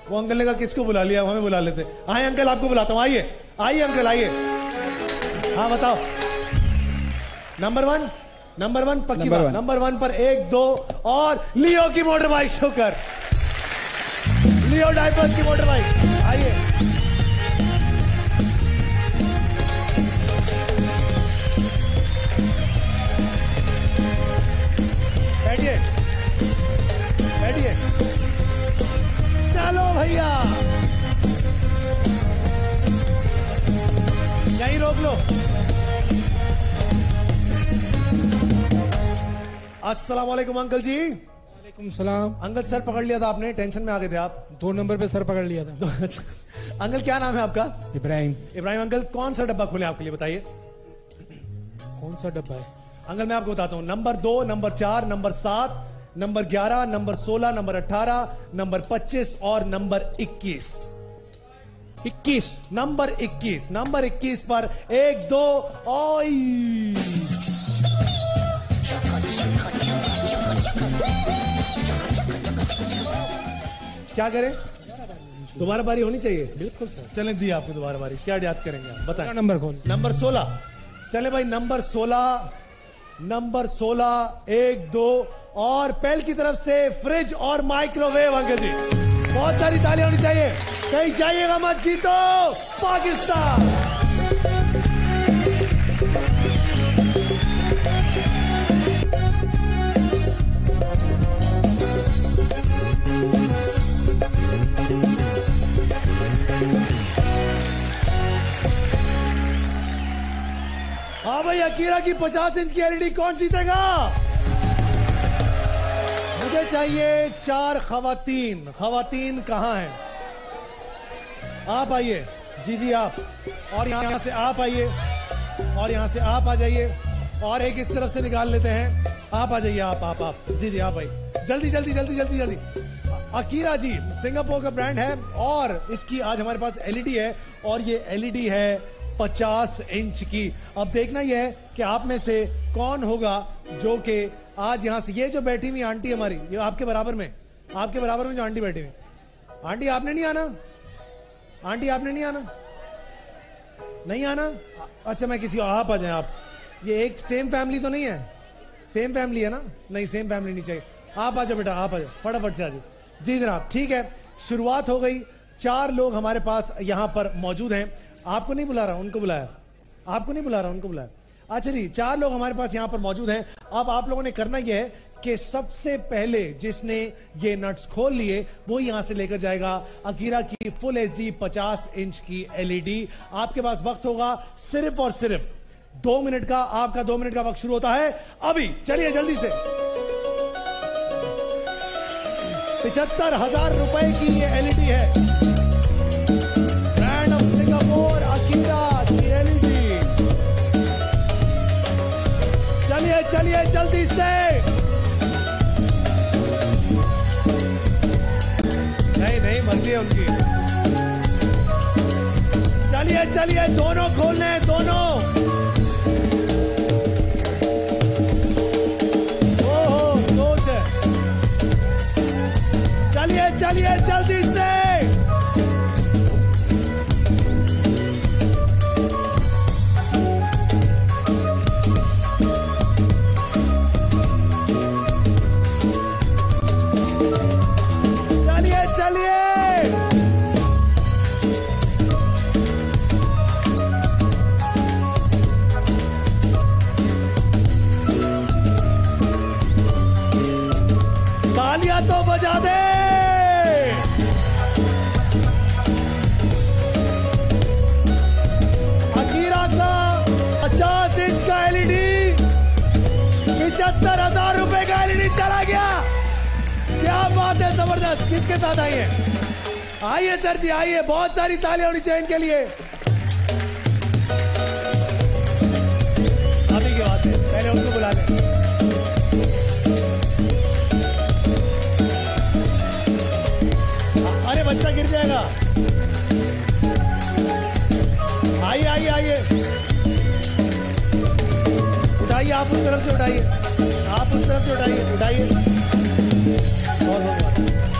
वो अंकल ने कहा किसको बुला लिया, हमें बुला लेते। आए अंकल आपको बुलाता हूं, आइए आइए अंकल आइए। हाँ बताओ। नंबर 1 नंबर 1 पक्की नंबर बात। वन। नंबर 1 पर 1 2 और लियो की मोटर बाइक शो कर। लियो डाइपर्स की मोटर बाइक आइए। बैठिए बैठिए। चलो भैया यहीं रोक लो। अस्सलाम वालेकुम अंकल जी। वालेकुम सलाम। अंकल सर पकड़ लिया था आपने, टेंशन में आ गए थे आप। 2 नंबर पे सर पकड़ लिया था। अंकल क्या नाम है आपका? इब्राहिम। इब्राहिम अंकल कौन सा डब्बा खोले आपके लिए बताइए। कौन सा डब्बा है? अंकल मैं आपको बताता हूं, number 2, number 4, number 7, number 11, number 16, number 18, number 25 और नंबर 21। 21। नंबर 21। नंबर 21 पर 1 2 ओई। क्या करें? दोबारा बारी होनी चाहिए। बिल्कुल सर। चलें दी आपको दोबारा बारी। क्या याद करेंगे आप बताएं। नंबर खोल। नंबर 16। चले भाई नंबर 16। नंबर 16 1 2 और पहल की तरफ से फ्रिज और माइक्रोवेव अंकल जी। बहुत सारी तालियां होनी चाहिए। कहीं जाइएगा मत, जीतो पाकिस्तान। हाँ भाई अकीरा की 50 इंच की एलईडी कौन जीतेगा? मुझे चाहिए 4 खवातीन। खवातीन कहां हैं? आप आइए। जी जी आप। और यहां से आप आइए और यहां से आप आ जाइए और एक इस तरफ से निकाल लेते हैं। आप आ जाइए। आप जी जी आप आइए। जल्दी जल्दी जल्दी जल्दी जल्दी। अकीरा जी सिंगापुर का ब्रांड है और इसकी आज हमारे पास एलईडी है और ये एलईडी है 50 इंच की। अब देखना यह है कि आप में से कौन होगा जो कि आज यहां से, ये जो बैठी हुई आंटी हमारी, ये आपके बराबर में जो आंटी बैठी हुई, आंटी आपने नहीं आना? आंटी आपने नहीं आना? नहीं आना? अच्छा मैं किसी आप आ जाए। आप ये एक सेम फैमिली तो नहीं है? सेम फैमिली है ना? नहीं सेम फैमिली नहीं चाहिए। आप आ जाओ बेटा, आप आ जाओ, फटाफट से आ जाओ। जी जनाब ठीक है, शुरुआत हो गई। 4 लोग हमारे पास यहां पर मौजूद हैं। आपको नहीं बुला रहा, उनको बुलाया। आपको नहीं बुला रहा, उनको बुलाया। अच्छा जी 4 लोग हमारे पास यहां पर मौजूद हैं। अब आप लोगों ने करना यह है कि सबसे पहले जिसने ये नट्स खोल लिए वो यहां से लेकर जाएगा अकीरा की फुल एचडी 50 इंच की एलईडी। आपके पास वक्त होगा सिर्फ और सिर्फ 2 मिनट का। आपका 2 मिनट का वक्त शुरू होता है अभी। चलिए जल्दी से। 75,000 रुपए की ये एलईडी है। ब्रांड ऑफ सिंगापुर अकीरा की एलईडी। चलिए चलिए जल्दी से। नहीं मर्जी है उनकी। चलिए चलिए दोनों खोलने हैं, दोनों। ओहो सोच है। चलिए चलिए जल्दी से। चलिए चलिए। तालियां तो बजा दे। अकीरा का 50 इंच का एलईडी 75,000 रुपए का एलईडी चला गया। क्या बात है, जबरदस्त। किसके साथ आई है? आइए सर जी आइए। बहुत सारी तालियां होनी चाहिए इनके लिए। अभी की बात है, पहले उनको बुला लें। अरे बच्चा गिर जाएगा। आइए आइए आइए। उठाइए, आप उस तरफ से उठाइए। आप उस तरफ से उठाइए। उठाइए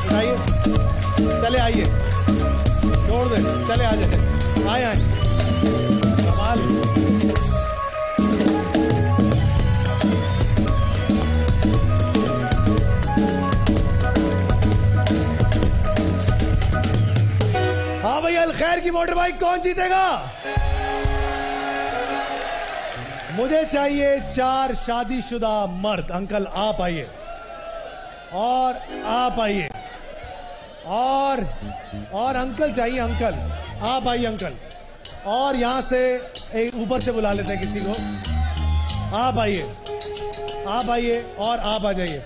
उठाइए। चले आइए, छोड़ दे। चले आ जाए। आए आए। कमाल। फायर की मोटर बाइक कौन जीतेगा? मुझे चाहिए 4 शादीशुदा मर्द। अंकल आप आइए, और आप आइए, और अंकल चाहिए, अंकल आप आइए अंकल। और यहां से एक ऊपर से बुला लेते हैं किसी को। आप आइए, आप आइए, और आप आ जाइए।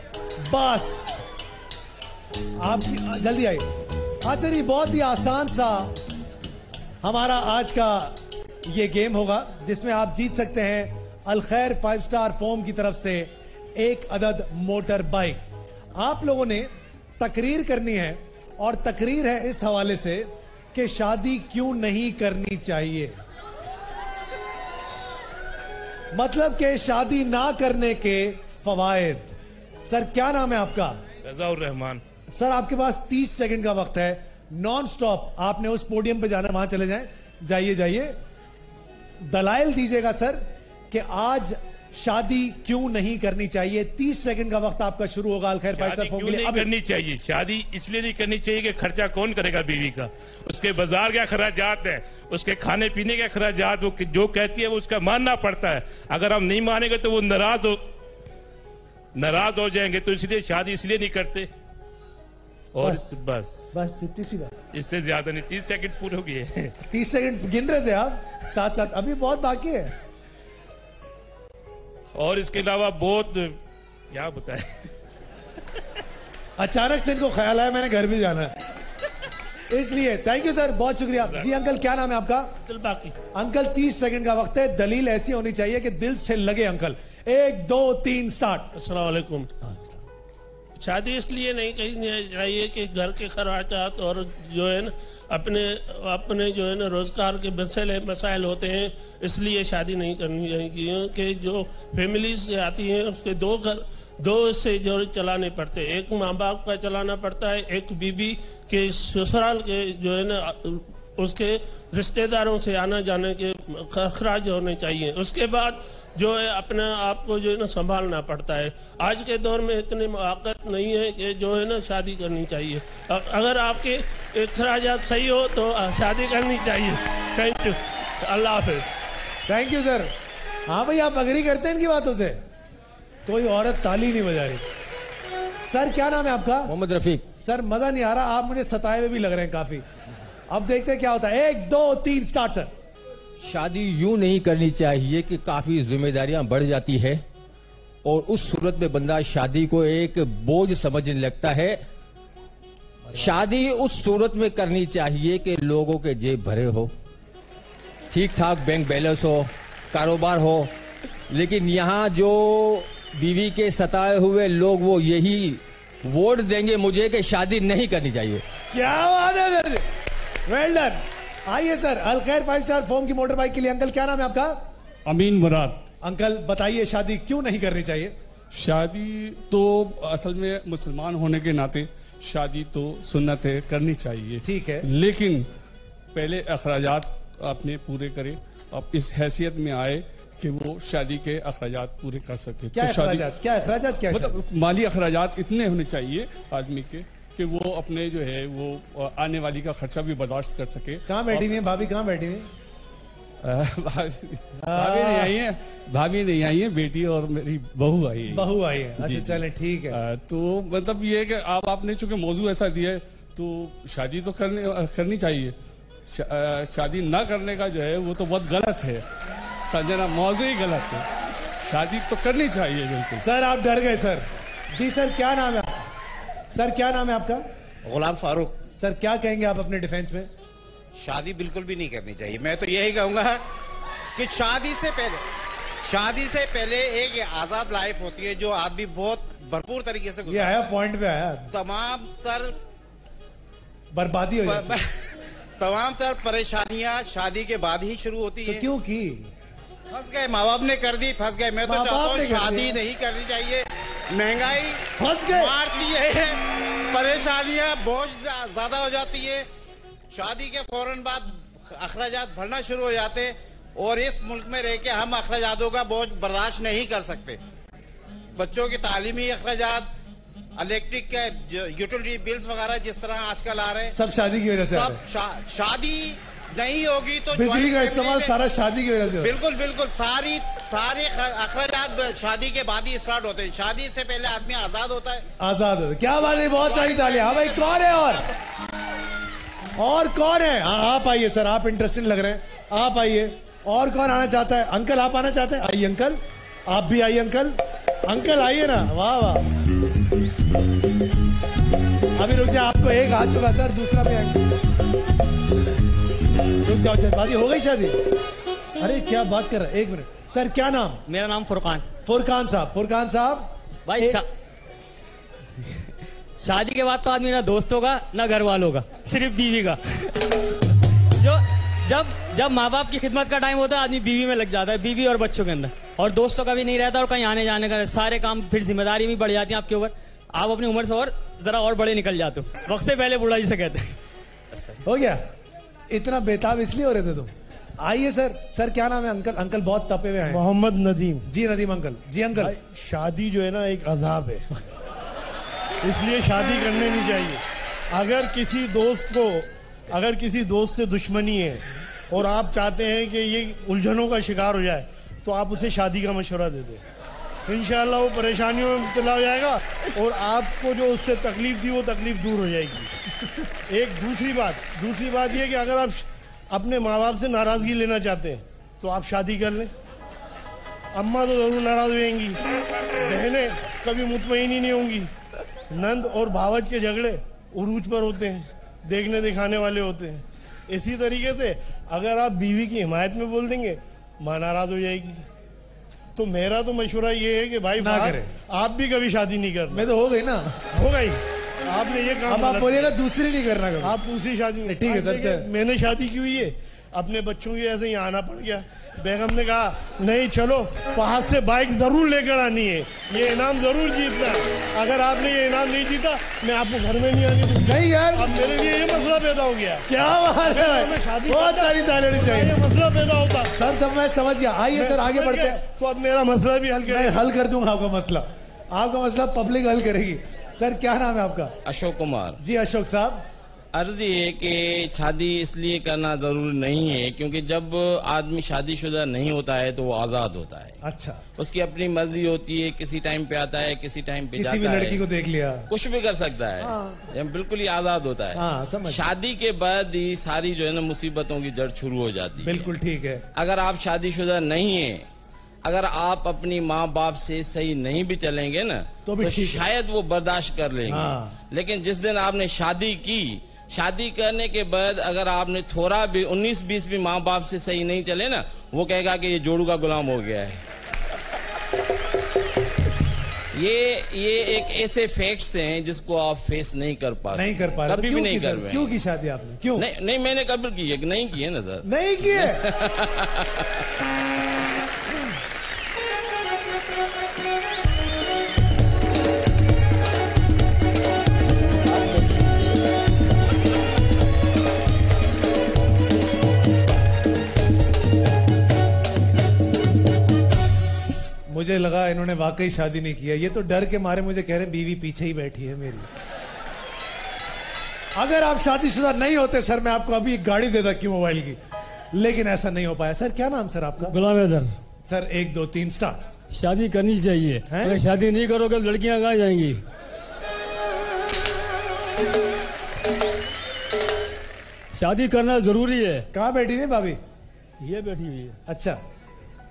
बस आप जल्दी आइए। अच्छा जी, बहुत ही आसान सा हमारा आज का ये गेम होगा, जिसमें आप जीत सकते हैं अल खैर 5 स्टार फोम की तरफ से 1 अदद मोटर बाइक। आप लोगों ने तकरीर करनी है, और तकरीर है इस हवाले से कि शादी क्यों नहीं करनी चाहिए। मतलब कि शादी ना करने के फवायद। सर क्या नाम है आपका? रज़ाउर रहमान। सर आपके पास 30 सेकंड का वक्त है, नॉन स्टॉप आपने उस पोडियम पे जाना, वहां चले जाएं, जाइए जाइए। दलाइल दीजिएगा सर कि आज शादी क्यों नहीं करनी चाहिए। 30 सेकंड का वक्त आपका शुरू होगा। अल खैर शादी क्यों नहीं करनी चाहिए? शादी इसलिए नहीं करनी चाहिए कि खर्चा कौन करेगा बीवी का, उसके बाजार के अखराजात है, उसके खाने पीने के अखराजात, वो जो कहती है वो उसका मानना पड़ता है। अगर हम नहीं मानेंगे तो वो नाराज हो जाएंगे, तो इसलिए शादी इसलिए नहीं करते। और बस इतनी सी बात, इससे ज्यादा नहीं। 30 सेकंड पूरे हो गए। 30 सेकंड गिन रहे थे आप साथ साथ, अभी बहुत बाकी है। और इसके अलावा बहुत क्या बताए, अचानक से इनको ख्याल आया मैंने घर भी जाना है, इसलिए थैंक यू सर, बहुत शुक्रिया जी। अंकल क्या नाम है आपका? बाकी अंकल 30 सेकंड का वक्त है। दलील ऐसी होनी चाहिए कि दिल से लगे। Uncle 1 2 3 start. अस्सलाम वालेकुम। शादी इसलिए नहीं करनी चाहिए कि घर के खर्चात और जो है ना अपने जो है ना रोजगार के मसाइल होते हैं, इसलिए शादी नहीं करनी चाहिए। कि जो फैमिलीज आती हैं उसके दो से जो चलाने पड़ते हैं, एक माँ बाप का चलाना पड़ता है, एक बीबी के ससुराल के जो है ना उसके रिश्तेदारों से आना जाने के खर्च होने चाहिए। उसके बाद जो है अपने आप को जो है ना संभालना पड़ता है। आज के दौर में इतनी ताकत नहीं है कि जो है ना शादी करनी चाहिए। अगर आपके अखराजात सही हो तो शादी करनी चाहिए। Thank you, Allah Hafiz. Thank you sir. हाँ भाई आप अग्री करते हैं इनकी बातों से? कोई औरत ताली नहीं बजा रही। सर क्या नाम है आपका? मोहम्मद रफीक। सर मजा नहीं आ रहा, आप मुझे सताए हुए भी लग रहे हैं काफी। अब देखते हैं क्या होता है। 1 2 3 स्टार्ट सर। शादी यूं नहीं करनी चाहिए कि काफी जिम्मेदारियां बढ़ जाती है और उस सूरत में बंदा शादी को एक बोझ समझने लगता है। शादी उस सूरत में करनी चाहिए कि लोगों के जेब भरे हो, ठीक ठाक बैंक बैलेंस हो, कारोबार हो। लेकिन यहाँ जो बीवी के सताए हुए लोग वो यही वोट देंगे मुझे कि शादी नहीं करनी चाहिए। क्या बात है सर, वेल डन। आइए सर, अल खैर 5 स्टार फोम की मोटर बाइक के लिए। अंकल क्या नाम है आपका? अमीन मुराद। अंकल बताइए शादी क्यों नहीं करनी चाहिए? शादी तो असल में मुसलमान होने के नाते शादी तो सुन्नत है, करनी चाहिए, ठीक है, लेकिन पहले अखराजात अपने पूरे करे, अब इस हैसियत में आए कि वो शादी के अखराजात पूरे कर सके। क्या तो अखराजात? क्या अखराजात? क्या मतलब माली अखराजात इतने होने चाहिए आदमी के कि वो अपने जो है वो आने वाली का खर्चा भी बर्दाश्त कर सके। कहाँ बैठी हुई है भाभी? कहाँ बैठी हुई? भाभी नहीं आई है, भाभी नहीं आई है, बेटी और मेरी बहू आई है। बहू आई है, अच्छा चले ठीक है। तो मतलब ये है कि आपने चूंकि मौजू ऐसा दिया है तो शादी तो करनी चाहिए। शादी ना करने का जो है वो तो बहुत गलत है, संजना मौजू ही गलत है। शादी तो करनी चाहिए बिल्कुल। सर आप डर गए सर। जी सर क्या नाम है? सर क्या नाम है आपका? गुलाम फारूक। सर क्या कहेंगे आप अपने डिफेंस में? शादी बिल्कुल भी नहीं करनी चाहिए। मैं तो यही कहूंगा कि शादी से पहले एक आजाद लाइफ होती है जो आदमी बहुत भरपूर तरीके से ये आया पॉइंट पे आया। तमाम तर बर्बादी हो जाती है। तमाम तर परेशानियां शादी के बाद ही शुरू होती है। तो क्यों की? फंस गए, माँ बाप ने कर दी, फंस गए। मैं तो चाहता हूँ शादी नहीं करनी चाहिए। महंगाई फंस गए, मारती है, परेशानियां बहुत ज्यादा हो जाती है। शादी के फौरन बाद अखराजात भरना शुरू हो जाते और इस मुल्क में रह के हम अखराजातों का बोझ बर्दाश्त नहीं कर सकते। बच्चों की तालीमी अखराजात, इलेक्ट्रिक के यूटिलिटी बिल्स वगैरह जिस तरह आजकल आ रहे हैं, सब शादी की वजह से। सब शादी नहीं होगी तो बिजली ज्वाइंट का फैमिली इस्तेमाल में- सारा शादी की वजह से हो। बिल्कुल बिल्कुल सारे अखराजात शादी के बाद ही स्टार्ट होते हैं। शादी से पहले आदमी आजाद होता है। आजाद हो। क्या बात है, बहुत सारी तालियां। हाँ भाई, कौन है और कौन है? हाँ, आप आइए सर, आप इंटरेस्टिंग लग रहे हैं, आप आइए। और कौन आना चाहता है? अंकल, आप आना चाहते हैं? आइए अंकल, आप भी आइए अंकल। अंकल आइए ना, वाह वाह। अभी रुक जाए, आपको एक आ चुका सर, दूसरा भी आएंगे। रुक जाओ, शादी हो गई शादी? अरे क्या बात कर रहे हैं, एक मिनट सर, क्या नाम? मेरा नाम फुरकान। फुरकान साहब, फुरकान साहब भाई शादी के बाद तो आदमी ना दोस्तों का ना घर वालों का, सिर्फ बीवी का। जो जब माँ बाप की खिदमत का टाइम होता है आदमी बीवी में लग जाता है, बीवी और बच्चों के अंदर, और दोस्तों का भी नहीं रहता और कहीं आने जाने का सारे काम, फिर जिम्मेदारी भी बढ़ जाती है आपके ऊपर। आप अपनी उम्र से और जरा और बड़े निकल जाते हो, वक्त से पहले बूढ़ा जिसे कहते हैं। हो गया? इतना बेताब इसलिए हो रहे थे तुम? आइए सर। सर क्या नाम है अंकल? अंकल बहुत तपे हुए हैं। मोहम्मद नदीम। जी नदीम अंकल। जी अंकल। शादी जो है ना एक अजाब है, इसलिए शादी करनी नहीं चाहिए। अगर किसी दोस्त से दुश्मनी है और आप चाहते हैं कि ये उलझनों का शिकार हो जाए, तो आप उसे शादी का मशवरा दे दें। इंशाअल्लाह वो परेशानियों में मुब्तला हो जाएगा और आपको जो उससे तकलीफ थी वो तकलीफ दूर हो जाएगी। एक दूसरी बात ये कि अगर आप अपने माँ बाप से नाराज़गी लेना चाहते हैं तो आप शादी कर लें। अम्मा तो ज़रूर नाराज़ होंगी, बहनें कभी मुतमईन ही नहीं होंगी, नंद और भावज के झगड़े उरूज पर होते हैं, देखने दिखाने वाले होते हैं। इसी तरीके से अगर आप बीवी की हिमायत में बोल देंगे, माँ नाराज़ हो जाएगी। तो मेरा तो मशवरा ये है कि भाई ना करें। आप भी कभी शादी नहीं करना। मैं तो हो गई ना, हो गई। आपने ये काम अब आप बोलिएगा दूसरी नहीं करना कभी। आप दूसरी शादी नहीं। ठीक है सर। मैंने शादी की हुई है, अपने बच्चों की ऐसे ही आना पड़ गया। बेगम ने कहा नहीं चलो, फहद से बाइक जरूर लेकर आनी है, ये इनाम जरूर जीतना है। अगर आपने ये इनाम नहीं जीता मैं आपको घर में नहीं आने दूंगा। नहीं यार, अब मेरे लिए ये मसला पैदा हो गया। क्या बात है, शादी बहुत सारी तालियां होनी चाहिए। ये मसला पैदा होता सर, सब मैं समझ गया। आइए सर, आगे बढ़ते हैं। तो अब मेरा मसला भी मैं हल कर दूंगा आपका मसला। आपका मसला पब्लिक हल करेगी। सर क्या नाम है आपका? अशोक कुमार। जी अशोक साहब। अर्ज ये है कि शादी इसलिए करना जरूरी नहीं है क्योंकि जब आदमी शादीशुदा नहीं होता है तो वो आजाद होता है। अच्छा। उसकी अपनी मर्जी होती है, किसी टाइम पे आता है, किसी टाइम पे जाता है, किसी भी लड़की को देख लिया, कुछ भी कर सकता है। हाँ। बिल्कुल ही आजाद होता है। हाँ, समझ। शादी के बाद ही सारी जो है ना मुसीबतों की जड़ शुरू हो जाती है। बिल्कुल ठीक है। अगर आप शादीशुदा नहीं है, अगर आप अपनी माँ बाप से सही नहीं भी चलेंगे ना तो शायद वो बर्दाश्त कर लेंगे। हाँ। लेकिन जिस दिन आपने शादी की, शादी करने के बाद अगर आपने थोड़ा भी 19-20 भी माँ बाप से सही नहीं चले ना, वो कहेगा कि ये जोड़ू का गुलाम हो गया है। ये एक ऐसे फैक्ट्स हैं जिसको आप फेस नहीं कर पा रहे, कभी भी नहीं कर रहे। क्यों की शादी आपने? क्यों नहीं मैंने कभी की है, नहीं की है ना सर, नहीं की है। मुझे लगा इन्होंने वाकई शादी नहीं किया। ये तो डर के मारे मुझे कह रहे बीवी पीछे ही बैठी है मेरी। अगर आप शादीशुदा नहीं होते सर, मैं आपको अभी एक गाड़ी देता क्यों मोबाइल की, लेकिन ऐसा नहीं हो पाया। सर क्या नाम सर आपका? गुलाम हैदर। Sir 1 2 3 start. शादी करनी चाहिए, अगर शादी नहीं करोगे तो लड़कियां कहाँ जाएंगी? शादी करना जरूरी है। कहाँ बैठी है भाभी? ये बैठी हुई है। अच्छा,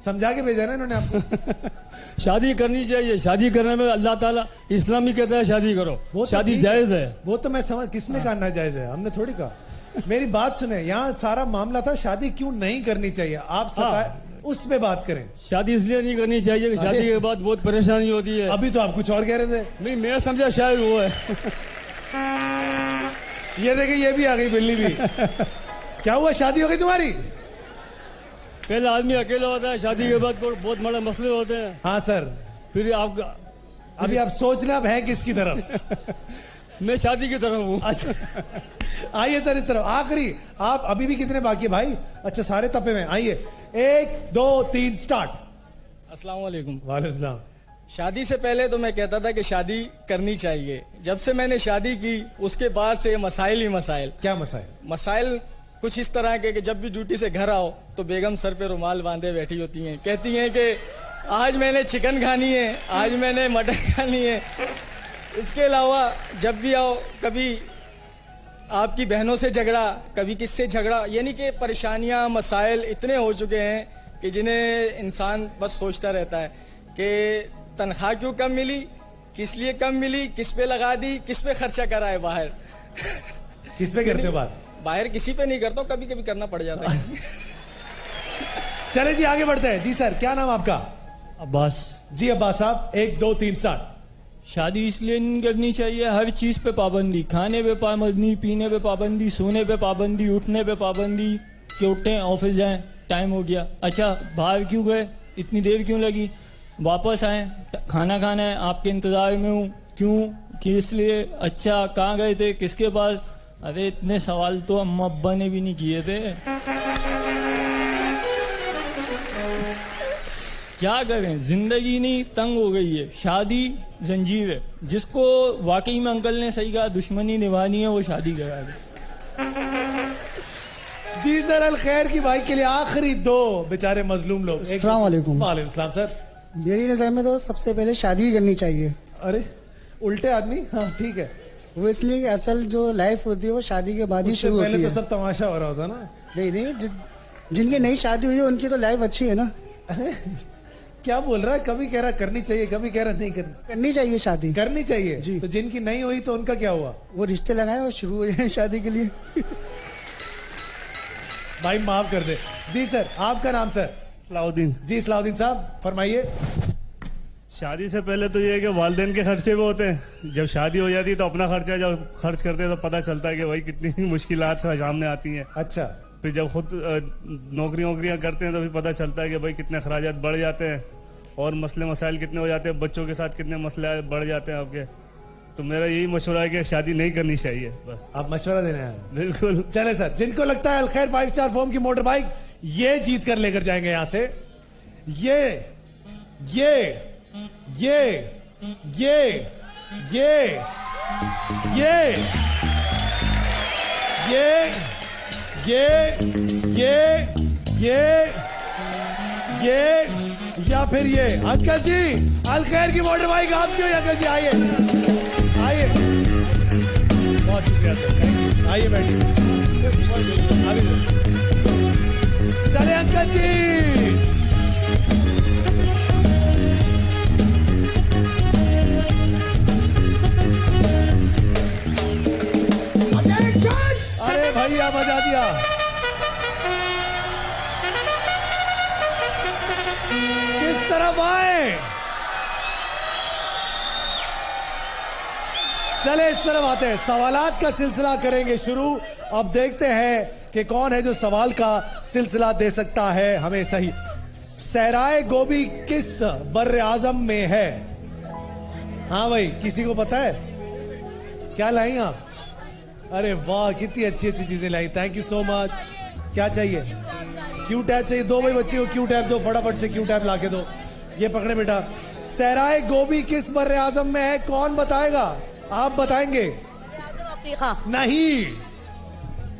समझा के भेजा ना इन्होंने आपको। शादी करनी चाहिए, शादी करने में अल्लाह ताला इस्लाम ही कहता है शादी करो, शादी जायज है। वो तो मैं समझ, किसने कहा नाजायज है? हमने थोड़ी कहा। मेरी बात सुने, यहाँ सारा मामला था शादी क्यों नहीं करनी चाहिए, आप उस पे बात करें। शादी इसलिए नहीं करनी चाहिए कि शादी के बाद बहुत परेशानी होती है। अभी तो आप कुछ और कह रहे थे। नहीं, मैं समझा शायद वो है। ये देखिए, ये भी आ गई बिल्ली भी। क्या हुआ, शादी हो गई तुम्हारी? पहले आदमी अकेला होता है, शादी के बाद बहुत बड़े मसले होते हैं। हाँ सर। फिर आपका अभी आप सोच रहे हैं किसकी तरफ? मैं शादी की तरफ हूँ। अच्छा, आइए सर इस तरफ। आखिरी, आप अभी भी कितने बाकी है भाई? अच्छा, सारे तपे में। आइए 1 2 3 स्टार्ट। अस्सलाम वालेकुम। वालेकुम सलाम। शादी से पहले तो मैं कहता था कि शादी करनी चाहिए। जब से मैंने शादी की उसके बाद से मसाइल ही मसाइल। क्या मसाइल? मसाइल कुछ इस तरह के कि जब भी ड्यूटी से घर आओ तो बेगम सर पे रुमाल बांधे बैठी होती हैं, कहती हैं कि आज मैंने चिकन खानी है, आज मैंने मटन खानी है। इसके अलावा जब भी आओ कभी आपकी बहनों से झगड़ा, कभी किससे झगड़ा, यानी कि परेशानियां मसाइल इतने हो चुके हैं कि जिन्हें इंसान बस सोचता रहता है कि तनख्वाह क्यों कम मिली, किस लिए कम मिली, किस पे लगा दी, किस पे खर्चा करा है बाहर। किस पे करते हो बात? बाहर किसी पे नहीं करता हूँ, कभी कभी करना पड़ जाता है। चले जी आगे बढ़ते हैं। जी सर, क्या नाम आपका? अब्बास। जी अब्बास साहब, 1 2 3 स्टार्ट। शादी इसलिए नहीं करनी चाहिए, हर चीज पे पाबंदी, खाने पे पाबंदी, पीने पे पाबंदी, सोने पे पाबंदी, उठने पे पाबंदी कि उठें ऑफिस जाएं, टाइम हो गया, अच्छा बाहर क्यों गए, इतनी देर क्यों लगी, वापस आए, खाना खाना है, आपके इंतजार में हूँ, क्यों, किस लिए, अच्छा कहाँ गए थे, किसके पास। अरे इतने सवाल तो अम्मा अब्बा ने भी नहीं किए थे। क्या करें, जिंदगी नहीं तंग हो गई है, शादी जंजीर है, जिसको वाकई में अंकल ने सही कहा दुश्मनी निभानी है वो शादी करा दे। जी सर, अल खैर की भाई के लिए आखिरी 2 बेचारे मजलूम लोग। अस्सलाम वालेकुम। वालेकुम सलाम सर। मेरी नजर में तो सबसे पहले शादी ही करनी चाहिए। अरे उल्टे आदमी, हाँ ठीक है। वो इसलिए कि असल जो लाइफ होती है वो शादी के बाद ही शुरू होती है। पहले तो सब तमाशा हो रहा होता ना। नहीं, जिनकी नई शादी हुई है उनकी तो लाइफ अच्छी है ना। क्या बोल रहा है? कभी कह रहा करनी चाहिए, कभी कह रहा नहीं करनी चाहिए, शादी करनी चाहिए जी। तो जिनकी नहीं हुई तो उनका क्या हुआ? वो रिश्ते लगाए और शुरू हो जाए शादी के लिए। भाई माफ कर दे। जी सर, आपका नाम सर? सलाउद्दीन। जी सलाउद्दीन साहब फरमाइए। शादी से पहले तो ये है कि वालिदैन के खर्चे भी होते हैं, जब शादी हो जाती है तो अपना खर्चा जब खर्च करते हैं तो पता चलता है कि भाई कितनी मुश्किलात सामने आती हैं। अच्छा। फिर जब खुद नौकरियां करते हैं तो फिर पता चलता है कि भाई कितने अखराजात बढ़ जाते हैं और मसले मसाइल कितने हो जाते हैं, बच्चों के साथ कितने मसले बढ़ जाते हैं आपके। तो मेरा यही मशवरा है कि शादी नहीं करनी चाहिए। बस आप मशवरा देने आए? बिल्कुल। चले सर, जिनको लगता है अलखैर 5 स्टार फॉर्म की मोटर बाइक ये जीत कर लेकर जाएंगे यहां से। ये ये ये ये ये ये ये ये या फिर ये। अंकल जी, अलखैर की मोटर बाइक आपकी हो अंकल जी, आइए आइए। बहुत शुक्रिया सर, आइए बैठिए। चले अंकल जी। अरे भैया बजा दिया। किस तरफ आए? चले इस तरफ आते हैं, सवालात का सिलसिला करेंगे शुरू। अब देखते हैं कि कौन है जो सवाल का सिलसिला दे सकता है हमें सही। सहराए गोभी किस बर्र आजम में है? हाँ भाई, किसी को पता है? क्या लाई आप? अरे वाह, कितनी अच्छी अच्छी चीजें लाई, थैंक यू सो मच। क्या चाहिए? क्यू टैब चाहिए? दो भाई बच्चे को क्यू टैब दो, फटाफट से क्यू टैब लाके दो। ये पकड़े बेटा। सहराए गोभी किस बर्र आजम में है? कौन बताएगा? आप बताएंगे? अफ्रीका। नहीं,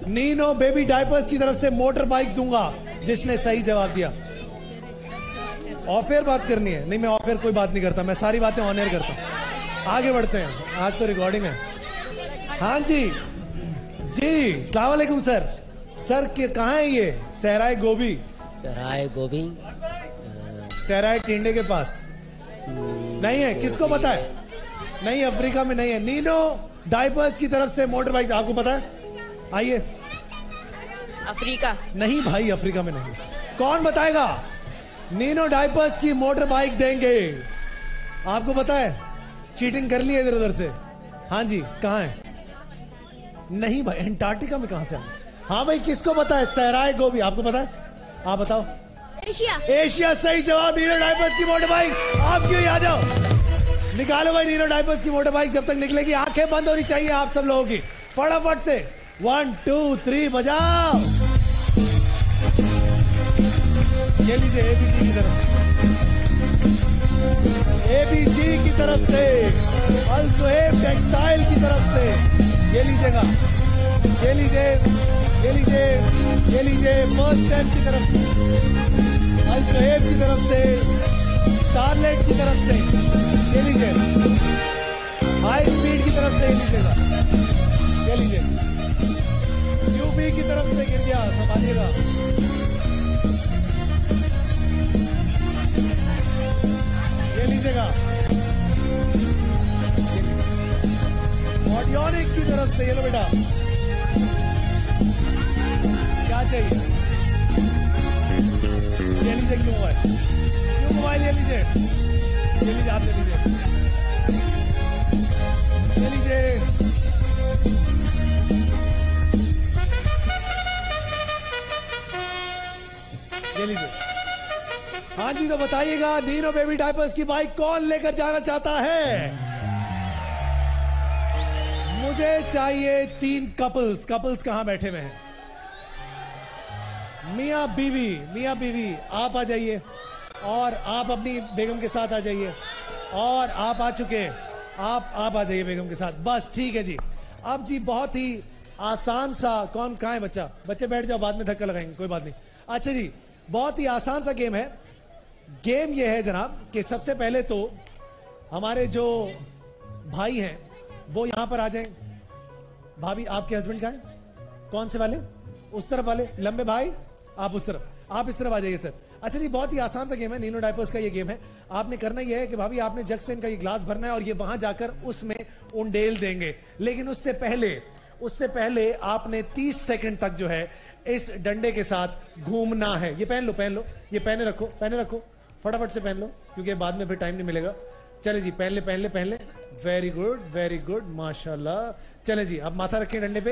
नीनो बेबी डायपर्स की तरफ से मोटर बाइक दूंगा जिसने सही जवाब दिया। ऑफ एयर बात करनी है? नहीं, मैं ऑफ एयर कोई बात नहीं करता, मैं सारी बातें ऑन एयर करता हूं। आगे बढ़ते हैं, आज तो रिकॉर्डिंग है। हाँ जी जी, अस्सलाम वालेकुम सर। सर के कहाँ है ये सहराए गोभी? सहराए गोभी सहराए टिंडे के पास नहीं है। किसको पता है? नहीं, अफ्रीका में नहीं है। नीनो डायपर्स की तरफ से मोटर बाइक, आपको पता है? आइए। अफ्रीका। नहीं भाई, अफ्रीका में नहीं। कौन बताएगा? नीनो डायपर्स की मोटर बाइक देंगे। आपको पता है? चीटिंग कर ली है इधर उधर से। हाँ जी, कहाँ है? नहीं भाई, अंटार्कटिका में कहां से आए? हाँ भाई, किसको पता है? सहराए गोभी, आपको पता है? आप बताओ। एशिया। एशिया सही जवाब। नीनो डायपर्स की मोटर बाइक आपकी हुई, आ जाओ। निकालो भाई नीनो डायपर्स की मोटर बाइक। जब तक निकलेगी आंखें बंद होनी चाहिए आप सब लोगों की। फटाफट से 1 2 3 बजाओ। ये लीजिए एबीसी की तरफ, एबीसी की तरफ से, अल सुहेब टेक्सटाइल की तरफ से ये लीजिएगा। ये लीजिए, ये लीजिए, ये लीजिए फर्स्ट स्टेप की तरफ से, अल शोएब की तरफ से, स्टारलाइट की तरफ से, ये लीजिए, हाई स्पीड की तरफ से ये लीजिएगा, ये लीजिए, यूबी की तरफ से गिर गया, संभालिएगा, ये लीजिएगा, ऑडियोनिक की तरफ से, ये लो बेटा, क्या चाहिए, ये लीजिए, क्यों मोबाइल, क्यों मोबाइल, ये लीजिए, ये लीजिए, आप ले लीजिए, ये लीजिए, ये लीजिए। हाँ जी, तो बताइएगा नीनो बेबी डायपर्स की बाइक कौन लेकर जाना चाहता है? मुझे चाहिए 3 कपल्स। कपल्स कहां बैठे हुए हैं? मियां बीवी, मियां बीवी आप आ जाइए, और आप अपनी बेगम के साथ आ जाइए, और आप आ चुके, आप आ जाइए बेगम के साथ, बस ठीक है जी। अब जी बहुत ही आसान सा, कौन कहाँ है बच्चा? बच्चे बैठ जाओ, बाद में धक्का लगाएंगे, कोई बात नहीं। अच्छा जी, बहुत ही आसान सा गेम है। गेम ये है जनाब कि सबसे पहले तो हमारे जो भाई हैं वो यहां पर आ जाएं। भाभी, आपके हस्बैंड कहाँ है? कौन से वाले? उस तरफ वाले लंबे भाई, आप उस तरफ, आप इस तरफ आ जाइए सर। अच्छा जी, बहुत ही आसान सा गेम है, नीनो डायपर्स का ये गेम है। आपने करना ये है कि भाभी आपने जग से इनका ये ग्लास भरना है और ये वहां जाकर उसमें उंडेल देंगे, लेकिन उससे पहले आपने 30 सेकंड तक जो है इस डंडे के साथ घूमना है। ये पहन लो, ये पहने रखो, फटाफट से पहन लो, क्योंकि बाद में फिर टाइम नहीं मिलेगा। चले जी, पहन ले। वेरी गुड, माशाल्लाह। चले जी, अब माथा रखें डंडे पे,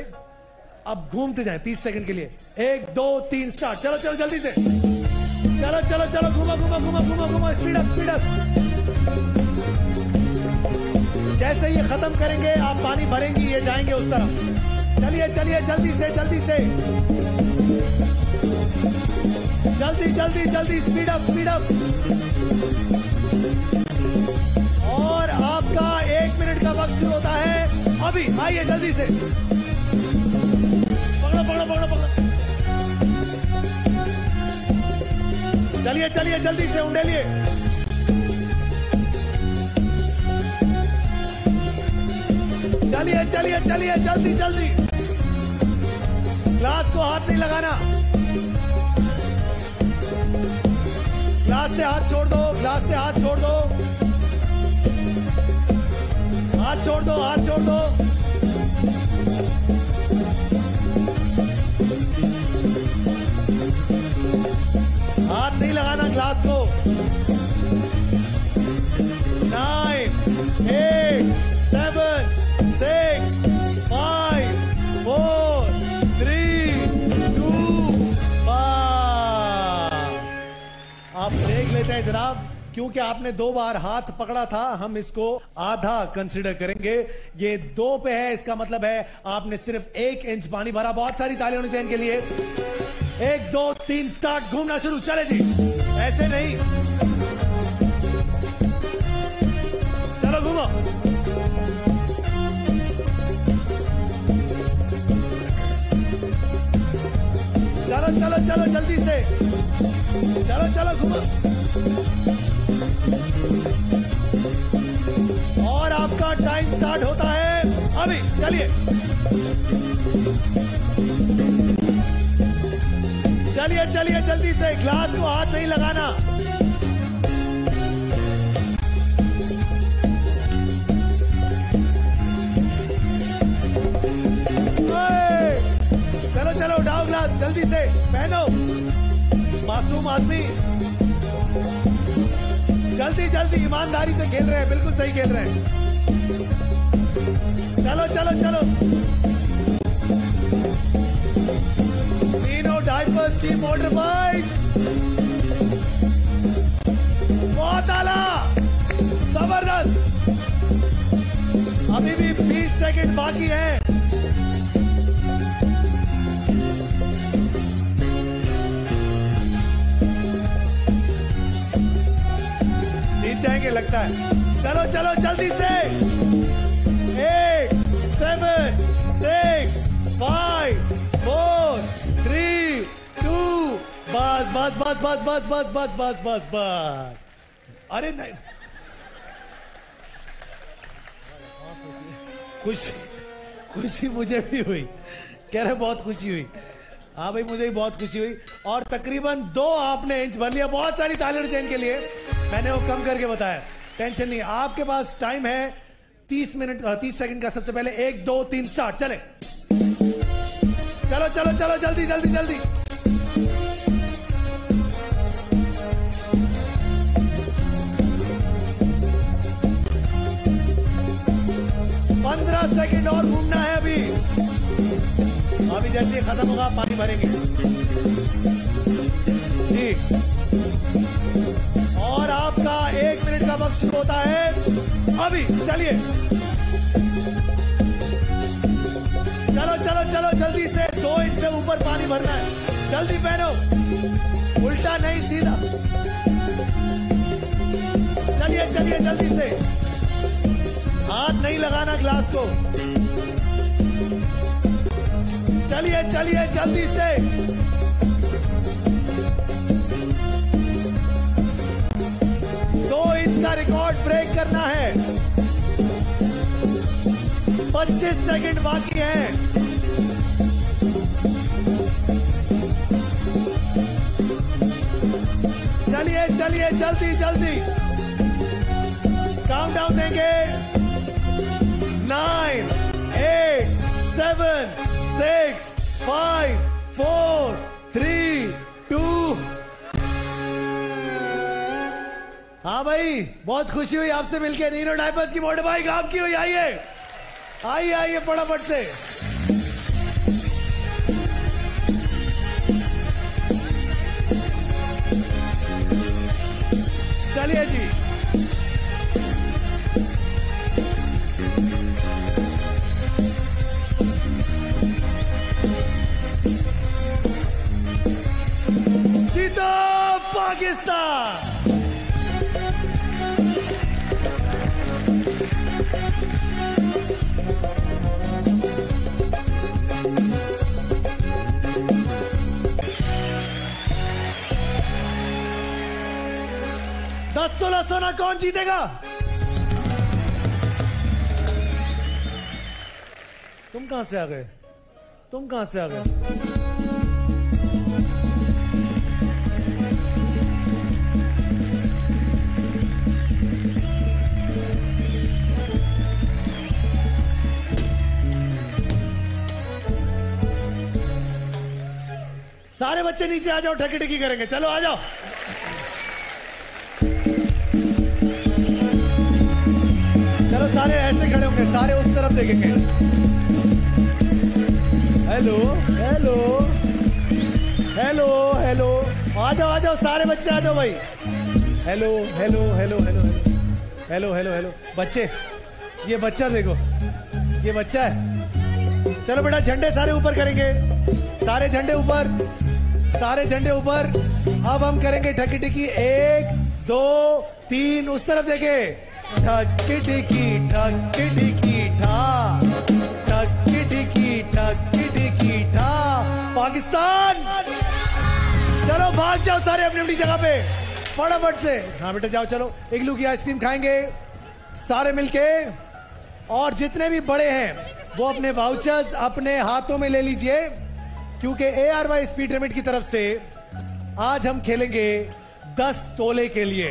अब घूमते जाएं 30 सेकंड के लिए। 1 2 3 स्टार्ट। चलो जल्दी से, चलो घुमा, स्पीड अप। जैसे ये खत्म करेंगे आप पानी भरेंगी, ये जाएंगे उस तरफ। चलिए जल्दी से, जल्दी, स्पीड अप। और आपका 1 मिनट का वक्त शुरू होता है अभी। आइए जल्दी से, पकड़ो। चलिए जल्दी से उंडेलिए। चलिए जल्दी। ग्लास को हाथ नहीं लगाना, ग्लास से हाथ छोड़ दो, हाथ छोड़ दो। हाथ नहीं लगाना ग्लास को। 9 8 7 6 5 4 3 2 आप देख लेते हैं जनाब, क्योंकि आपने 2 बार हाथ पकड़ा था, हम इसको आधा कंसीडर करेंगे। ये 2 पे है, इसका मतलब है आपने सिर्फ 1 इंच पानी भरा। बहुत सारी तालियां होनी चाहिए इनके लिए। 1 2 3 स्टार्ट, घूमना शुरू। चले जी, ऐसे नहीं, चलो घूमो। चलो जल्दी से, चलो घूमो। और आपका टाइम स्टार्ट होता है अभी। चलिए जल्दी से, ग्लास को हाथ नहीं लगाना। चलो उठाओ ग्लास, जल्दी से पहनो। मासूम आदमी, जल्दी ईमानदारी से खेल रहे हैं, बिल्कुल सही खेल रहे हैं। चलो नीनो डायपर्स की मोटर बाइक, बहुत आला, जबरदस्त। अभी भी 20 सेकंड बाकी है। जाएंगे लगता है। चलो जल्दी से। 8 7 6 5 बस बस बस बस बस बस बस बस बस बस। अरे नहीं, खुशी मुझे भी हुई, कह रहे बहुत खुशी हुई। हाँ भाई मुझे भी बहुत खुशी हुई। और तकरीबन 2 आपने इंच भर लिया। बहुत सारी तालियां चैन के लिए, मैंने वो कम करके बताया, टेंशन नहीं। आपके पास टाइम है 30 सेकंड का। सबसे पहले 1 2 3 स्टार्ट। चले, चलो चलो चलो, जल्दी जल्दी जल्दी। पंद्रह सेकंड और घूमना है अभी। अभी जैसे खत्म होगा पानी भरेंगे जी। और आपका 1 मिनट का वक्त शुरू होता है अभी। चलिए चलो चलो चलो, जल्दी से 2 इंच से ऊपर पानी भरना है। जल्दी पहनो, उल्टा नहीं सीधा। चलिए चलिए जल्दी से, हाथ नहीं लगाना ग्लास को। चलिए चलिए जल्दी से। दो इंच का रिकॉर्ड ब्रेक करना है। 25 सेकंड बाकी है। चलिए चलिए जल्दी जल्दी, काउंटडाउन देंगे। 9 8 7 6 5 4 3 2। हाँ भाई बहुत खुशी हुई आपसे मिलकर। नीनो डायपर्स की मोटे भाई काम की हुई। आइए आइए आइए फटाफट से। चलिए जी, जीतो पाकिस्तान। $10 तोला सोना कौन जीतेगा? तुम कहां से आ गए? तुम कहां से आ गए? सारे बच्चे नीचे आ जाओ, ठकी ठकी करेंगे। चलो आ जाओ। चलो सारे ऐसे खड़े होंगे, सारे उस तरफ देखेंगे। हेलो हेलो हेलो हेलो, आ जाओ सारे बच्चे आ जाओ भाई। Hello hello hello hello hello hello hello. बच्चे, ये बच्चा देखो, ये बच्चा है। चलो बेटा झंडे सारे ऊपर करेंगे। सारे झंडे ऊपर, सारे झंडे ऊपर। अब हम करेंगे ठकी ठकी। 1 2 3, उस तरफ देखे। ठकी ठकी ठकी ठकी ठा, ठकी ठकी ठकी ठकी ठा। पाकिस्तान चलो भाग जाओ सारे अपनी अपनी जगह पे फटाफट से। हाँ बेटा जाओ। चलो इग्लू की आइसक्रीम खाएंगे सारे मिलके। और जितने भी बड़े हैं वो अपने वाउचर्स अपने हाथों में ले लीजिए, क्योंकि ARY स्पीड लिमिट की तरफ से आज हम खेलेंगे 10 तोले के लिए।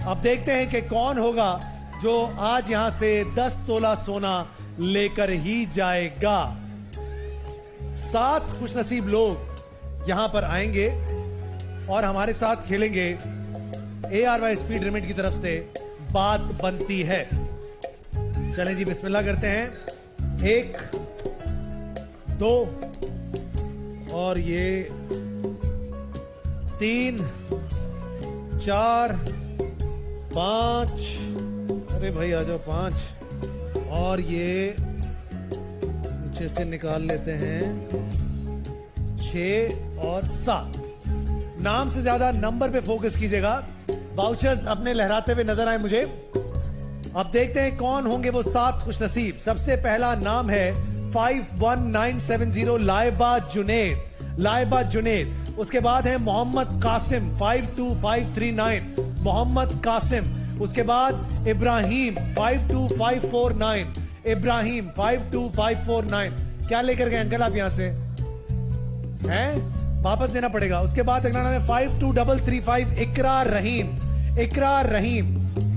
अब देखते हैं कि कौन होगा जो आज यहां से 10 तोला सोना लेकर ही जाएगा। 7 खुशनसीब लोग यहां पर आएंगे और हमारे साथ खेलेंगे। ARY स्पीड लिमिट की तरफ से बात बनती है। चलें जी बिस्मिल्लाह करते हैं। 1 2 और ये 3 4 5। अरे भाई आ जाओ 5। और ये नीचे से निकाल लेते हैं 6 और 7। नाम से ज्यादा नंबर पे फोकस कीजिएगा। वाउचर्स अपने लहराते हुए नजर आए मुझे। अब देखते हैं कौन होंगे वो 7 खुशनसीब। सबसे पहला नाम है 51970 लाइबा जुनेद। लाइबा जुनेद उसके बाद है मोहम्मद कासिम 52539, मोहम्मद कासिम। उसके बाद इब्राहिम 52549, इब्राहिम 52549। क्या लेकर गए अंकल आप यहां से हैं? वापस देना पड़ेगा। उसके बाद अगला नाम है 52335, इकरार रहीम, इकरार रहीम,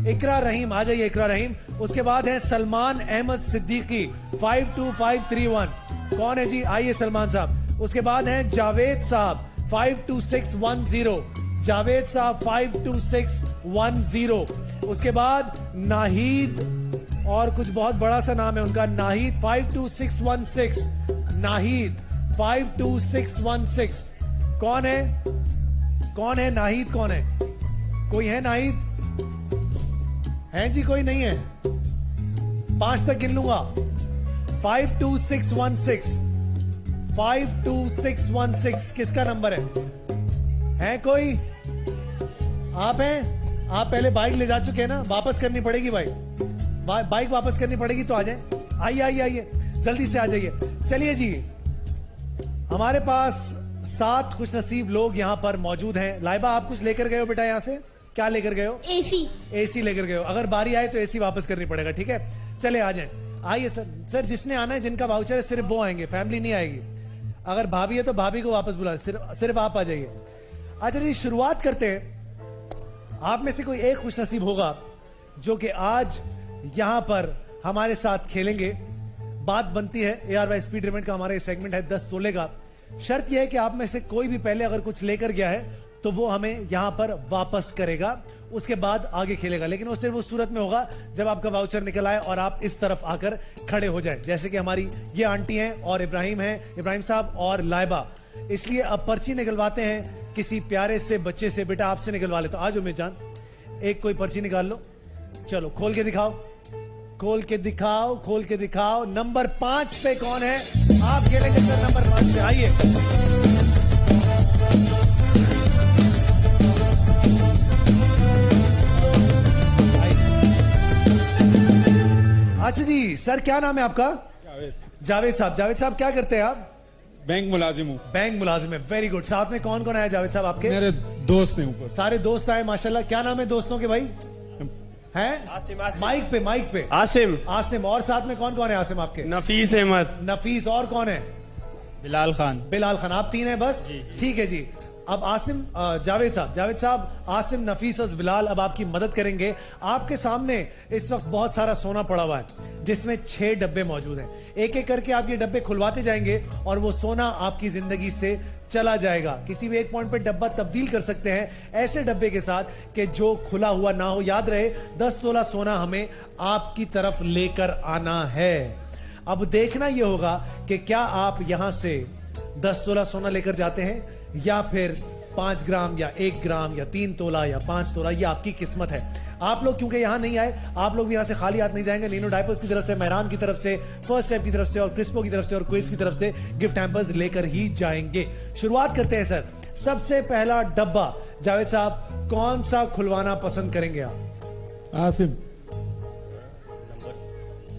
इकरार रहीम। आ जाइए इकरार रहीम। उसके बाद है सलमान अहमद सिद्दीकी 52531। कौन है जी? आइए सलमान साहब। उसके बाद है जावेद साहब 52610, जावेद साहब 52610। उसके बाद नाहिद, और कुछ बहुत बड़ा सा नाम है उनका, नाहिद 52616, नाहिद 52616। कौन है? कौन है नाहिद? कौन है? कोई है नाहिद? है जी? कोई नहीं है? 5 तक गिन लूंगा। 52616, 52616 किसका नंबर है कोई? आप हैं? आप पहले बाइक ले जा चुके हैं ना, वापस करनी पड़ेगी बाइक वापस करनी पड़ेगी तो आ जाए। आइए आइए आइए, जल्दी से आ जाइए। चलिए जी, हमारे पास 7 खुशनसीब लोग यहाँ पर मौजूद हैं। लाइबा आप कुछ लेकर गए हो बेटा यहाँ से? क्या लेकर गए हो? एसी। एसी लेकर गए हो। अगर बारी आए तो एसी वापस करनी पड़ेगा, ठीक है? चले आ जाए। आइए सर, सर जिसने आना है, जिनका वाउचर है, सिर्फ वो आएंगे, फैमिली नहीं आएगी। अगर भाभी है तो भाभी को वापस बुला, सिर्फ आप आ जाइए। अच्छा जी, शुरुआत करते हैं। आप में से कोई एक खुशनसीब होगा जो कि आज यहां पर हमारे साथ खेलेंगे। बात बनती है ARY स्पीड लिमिट का हमारा सेगमेंट है 10 तोले का। शर्त यह है कि आप में से कोई भी पहले अगर कुछ लेकर गया है तो वो हमें यहां पर वापस करेगा, उसके बाद आगे खेलेगा। लेकिन वो सिर्फ उस सूरत में होगा जब आपका वाउचर निकल आए और आप इस तरफ आकर खड़े हो जाए, जैसे कि हमारी ये आंटी हैं और इब्राहिम हैं, इब्राहिम साहब और लाइबा। इसलिए अब पर्ची निकलवाते हैं किसी प्यारे से बच्चे से। बेटा आपसे निकलवा ले तो आज उम्मीद जान, एक कोई पर्ची निकाल लो। चलो खोल के दिखाओ, खोल के दिखाओ, खोल के दिखाओ। नंबर 5 पे कौन है? आप खेलेंगे सर नंबर 5 पे। आइए अच्छा जी, सर क्या नाम है आपका? जावेद साहब। जावेद साहब क्या करते हैं आप? बैंक मुलाजिम हूँ। बैंक मुलाजिम है, वेरी गुड। साथ में कौन कौन आया जावेद साहब आपके? मेरे दोस्त हैं ऊपर। सारे दोस्त आए माशाल्लाह। क्या नाम है दोस्तों के भाई? हैं? आसिम। माइक पे, माइक पे। आसिम। आसिम। और साथ में कौन कौन है आसिम आपके? नफीस अहमद। नफीस। और कौन है? बिलाल खान। बिलाल खान। आप 3 हैं बस? ठीक है जी। अब आसिम, जावेद साहब, जावेद साहब, आसिम, नफीस और बिलाल अब आपकी मदद करेंगे। आपके सामने इस वक्त बहुत सारा सोना पड़ा हुआ है जिसमें 6 डब्बे मौजूद हैं। एक एक करके आप ये डब्बे खुलवाते जाएंगे और वो सोना आपकी जिंदगी से चला जाएगा। किसी भी एक पॉइंट पे डब्बा तब्दील कर सकते हैं ऐसे डब्बे के साथ कि जो खुला हुआ ना हो। याद रहे 10 तोला सोना हमें आपकी तरफ लेकर आना है। अब देखना यह होगा कि क्या आप यहां से 10 तोला सोना लेकर जाते हैं या फिर 5 ग्राम या 1 ग्राम या 3 तोला या 5 तोला। ये आपकी किस्मत है। आप लोग क्योंकि यहां नहीं आए, आप लोग यहां से खाली हाथ नहीं जाएंगे। नीनो डायपर्स की तरफ से, मेहरान की तरफ से, फर्स्ट स्टेप की तरफ से और क्रिस्पो की तरफ से और क्विज की तरफ से गिफ्ट हैम्पर्स लेकर ही जाएंगे। शुरुआत करते हैं सर। सबसे पहला डब्बा जावेद साहब कौन सा खुलवाना पसंद करेंगे आप? आसिम।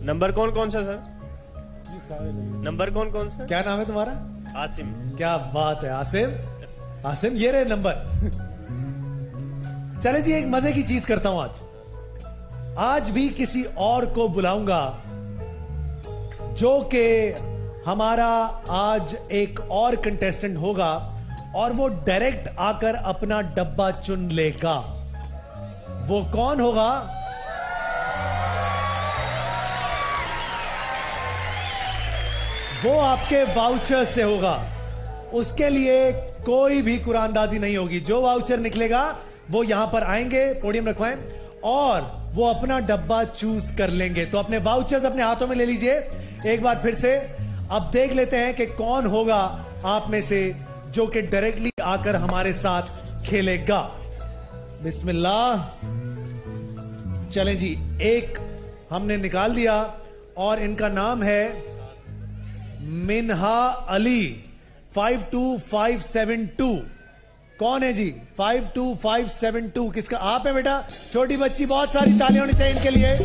नंबर कौन कौन सा सर? नंबर कौन कौन सा? क्या नाम है तुम्हारा? आसिम। क्या बात है आसिम। आसिम ये रहे नंबर। चले जी, एक मजे की चीज करता हूं आज भी किसी और को बुलाऊंगा जो कि हमारा आज एक और कंटेस्टेंट होगा और वो डायरेक्ट आकर अपना डब्बा चुन लेगा। वो कौन होगा? वो आपके वाउचर से होगा। उसके लिए कोई भी कुरानदाजी नहीं होगी। जो वाउचर निकलेगा वो यहां पर आएंगे, पोडियम रखवाएं और वो अपना डब्बा चूज कर लेंगे। तो अपने वाउचर्स अपने हाथों में ले लीजिए एक बार फिर से। अब देख लेते हैं कि कौन होगा आप में से जो कि डायरेक्टली आकर हमारे साथ खेलेगा। बिस्मिल्लाह। चलें जी, एक हमने निकाल दिया और इनका नाम है मिन्हा अली 52572। कौन है जी? 52572 किसका? आप है बेटा? छोटी बच्ची, बहुत सारी तालियां होनी चाहिए इनके लिए।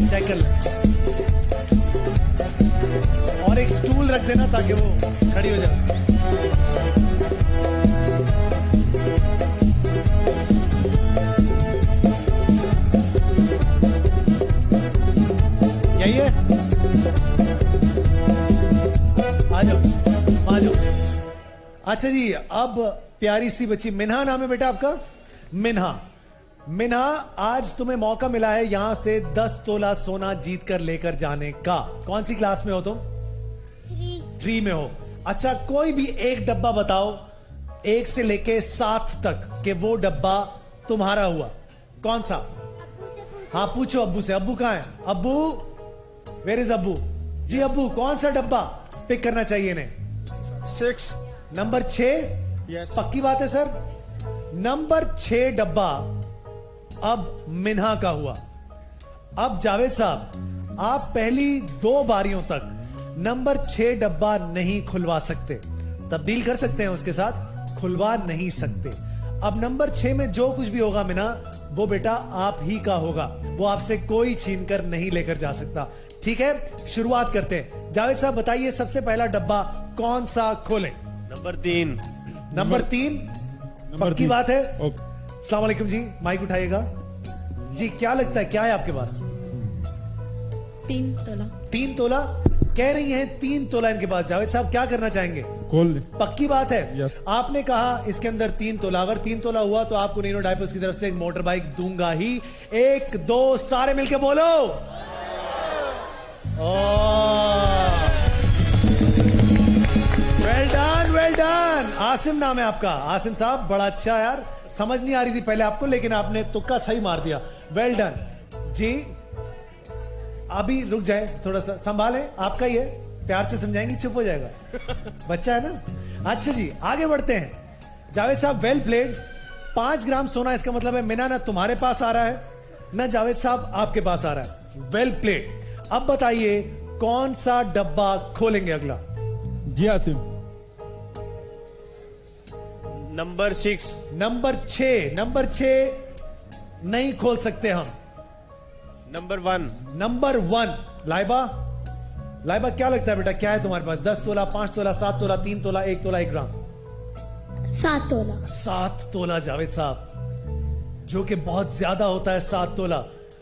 चेक कर ले और एक स्टूल रख देना ताकि वो खड़ी हो जाए। अच्छा जी, अब प्यारी सी बच्ची मिन्हा नाम है बेटा आपका, मिन्हा। मिन्हा, आज तुम्हें मौका मिला है यहां से 10 तोला सोना जीत कर लेकर जाने का। कौन सी क्लास में हो तुम? 3 में हो। अच्छा, कोई भी एक डब्बा बताओ 1 से लेके 7 तक कि वो डब्बा तुम्हारा हुआ। कौन सा? हाँ पूछो अब्बू से। अब्बू कहां है? अब्बू, वेयर इज अब्बू? जी अब्बू, कौन सा डब्बा पिक करना चाहिए इन्हें? 6 नंबर 6। Yes. पक्की बात है सर? नंबर 6 डब्बा अब मिन्हा का हुआ। अब जावेद साहब, आप पहली 2 बारियों तक नंबर 6 डब्बा नहीं खुलवा सकते, तब्दील कर सकते हैं उसके साथ, खुलवा नहीं सकते। अब नंबर 6 में जो कुछ भी होगा मिन्हा, वो बेटा आप ही का होगा, वो आपसे कोई छीन कर नहीं लेकर जा सकता। ठीक है, शुरुआत करते हैं। जावेद साहब बताइए, सबसे पहला डब्बा कौन सा खोलें? नंबर 3। नंबर 3 पक्की बात है? अस्सलाम वालेकुम जी, माइक उठाइएगा जी। क्या लगता है, क्या है आपके पास? 3 तोला। 3 तोला कह रही हैं, 3 तोला इनके पास। जावेद साहब क्या करना चाहेंगे? खोल दे। पक्की बात है? यस। आपने कहा इसके अंदर 3 तोला, अगर 3 तोला हुआ तो आपको नीनो डायपर्स की तरफ से एक मोटर बाइक दूंगा ही। 1 2 सारे मिलके बोलो। Well done, well done. Asim नाम है आपका। आसिम साहब बड़ा अच्छा यार, समझ नहीं आ रही थी पहले आपको, लेकिन आपने तुक्का सही मार दिया। वेल डन जी। अभी रुक जाए, थोड़ा सा संभाले, आपका ही है, प्यार से समझाएंगे, चुप हो जाएगा, बच्चा है ना। अच्छा जी, आगे बढ़ते हैं। जावेद साहब वेल प्लेड। 5 ग्राम सोना, इसका मतलब है मिना ना तुम्हारे पास आ रहा है ना जावेद साहब आपके पास आ रहा है। Well played. अब बताइए कौन सा डब्बा खोलेंगे अगला? जी आसिम। नंबर 6। नंबर 6। नंबर 6 नहीं खोल सकते हम। नंबर 1। नंबर 1। लाइबा, लाइबा क्या लगता है बेटा, क्या है तुम्हारे पास? 10 तोला, 5 तोला, 7 तोला, 3 तोला, 1 तोला 1 ग्राम? 7 तोला। 7 तोला जावेद साहब, जो कि बहुत ज्यादा होता है 7 तोला।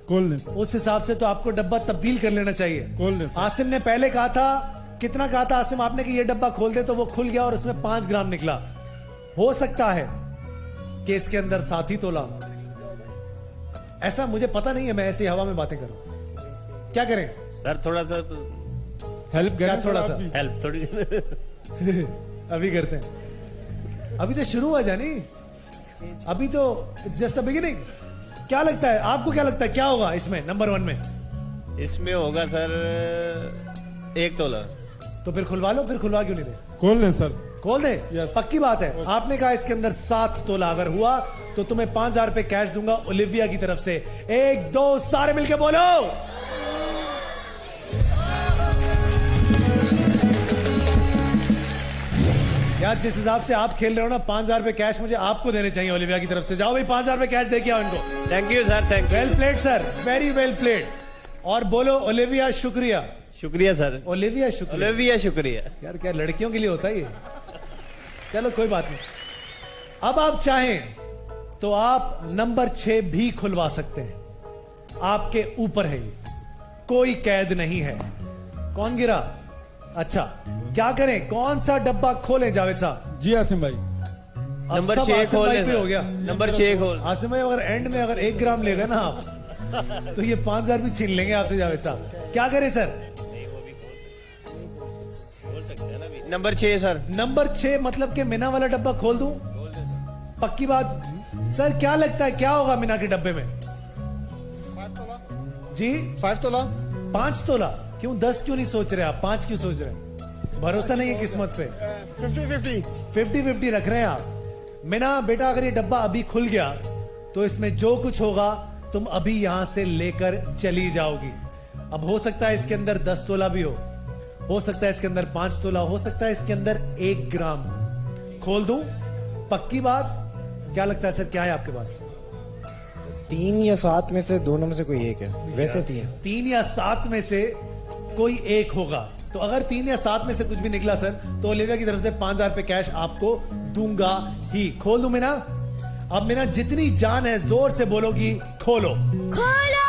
खोल दे। उस हिसाब से तो आपको डब्बा तब्दील कर लेना चाहिए। खोल दे। आसिम ने पहले कहा था, कितना कहा था आसिम आपने कि ये डब्बा खोल दे, तो वो खुल गया और उसमें 5 ग्राम निकला। हो सकता है कि इसके अंदर 7 ही तोला, ऐसा मुझे पता नहीं है, मैं ऐसी हवा में बातें करूं। क्या करें सर? थोड़ा सा हेल्प क्या? थोड़ा सा हेल्प थोड़ी अभी करते हैं, अभी तो शुरू हुआ जानी, अभी तो जस्ट अ बिगिनिंग। क्या लगता है आपको, क्या लगता है क्या होगा इसमें? नंबर 1 में इसमें होगा सर 1 तोला। तो फिर खुलवा लो, फिर खुलवा क्यों नहीं दे? खोल दे सर। खोल दे। पक्की बात है? आपने कहा इसके अंदर 7 तोला, अगर हुआ तो तुम्हें 5000 रुपए कैश दूंगा ओलिविया की तरफ से। 1 2 सारे मिलके बोलो। यार जिस हिसाब से आप खेल रहे हो ना, 5000 रुपए कैश मुझे आपको देने चाहिए ओलिविया की तरफ से। जाओ भाई, 5000 रुपए कैश दे के आओ इनको। Thank you sir, thank you. Well played sir, very well played. और बोलो ओलिविया शुक्रिया। शुक्रिया सर। ओलिविया शुक्रिया। ओलिविया शुक्रिया। यार क्या लड़कियों के लिए होता है ये? चलो कोई बात नहीं। अब आप चाहें तो आप नंबर 6 भी खुलवा सकते हैं, आपके ऊपर है ये, कोई कैद नहीं है। कौन गिरा? अच्छा, क्या करें, कौन सा डब्बा खोलें जावेद साहब? जी आसिम भाई। नंबर 6 खोल हो गया। नंबर 6 खोल। आसिम भाई अगर एंड में अगर 1 ग्राम लेगा ना आप, तो ये 5000 भी छीन लेंगे आपसे जावेद साहब। क्या करें सर? Number 6 sir. नंबर 6 मतलब कि मीना वाला डब्बा खोल दूं? पक्की बात सर? क्या लगता है क्या होगा मीना के डब्बे में? 5 तोला जी। 5 तोला। 5 तोला क्यों? 10 क्यों नहीं सोच रहे आप? 5 क्यों सोच रहे हैं? भरोसा नहीं है किस्मत पे? 50-50 रख रहे हैं आप। मीना बेटा, अगर ये डब्बा अभी खुल गया तो इसमें जो कुछ होगा तुम अभी यहां से लेकर चली जाओगी। अब हो सकता है इसके अंदर 10 तोला भी हो सकता है इसके अंदर 5 तोला, हो सकता है इसके अंदर 1 ग्राम। खोल दूं? पक्की बात? क्या लगता है सर, क्या है आपके पास? 3 या 7 में से दोनों में से कोई एक है, वैसे 3 या 7 में से कोई एक होगा। तो अगर 3 या 7 में से कुछ भी निकला सर, तो ओलिविया की तरफ से 5000 रुपए कैश आपको दूंगा ही। खोल दूं मीना? अब मीना जितनी जान है जोर से बोलोगी, खोलो। खोलो।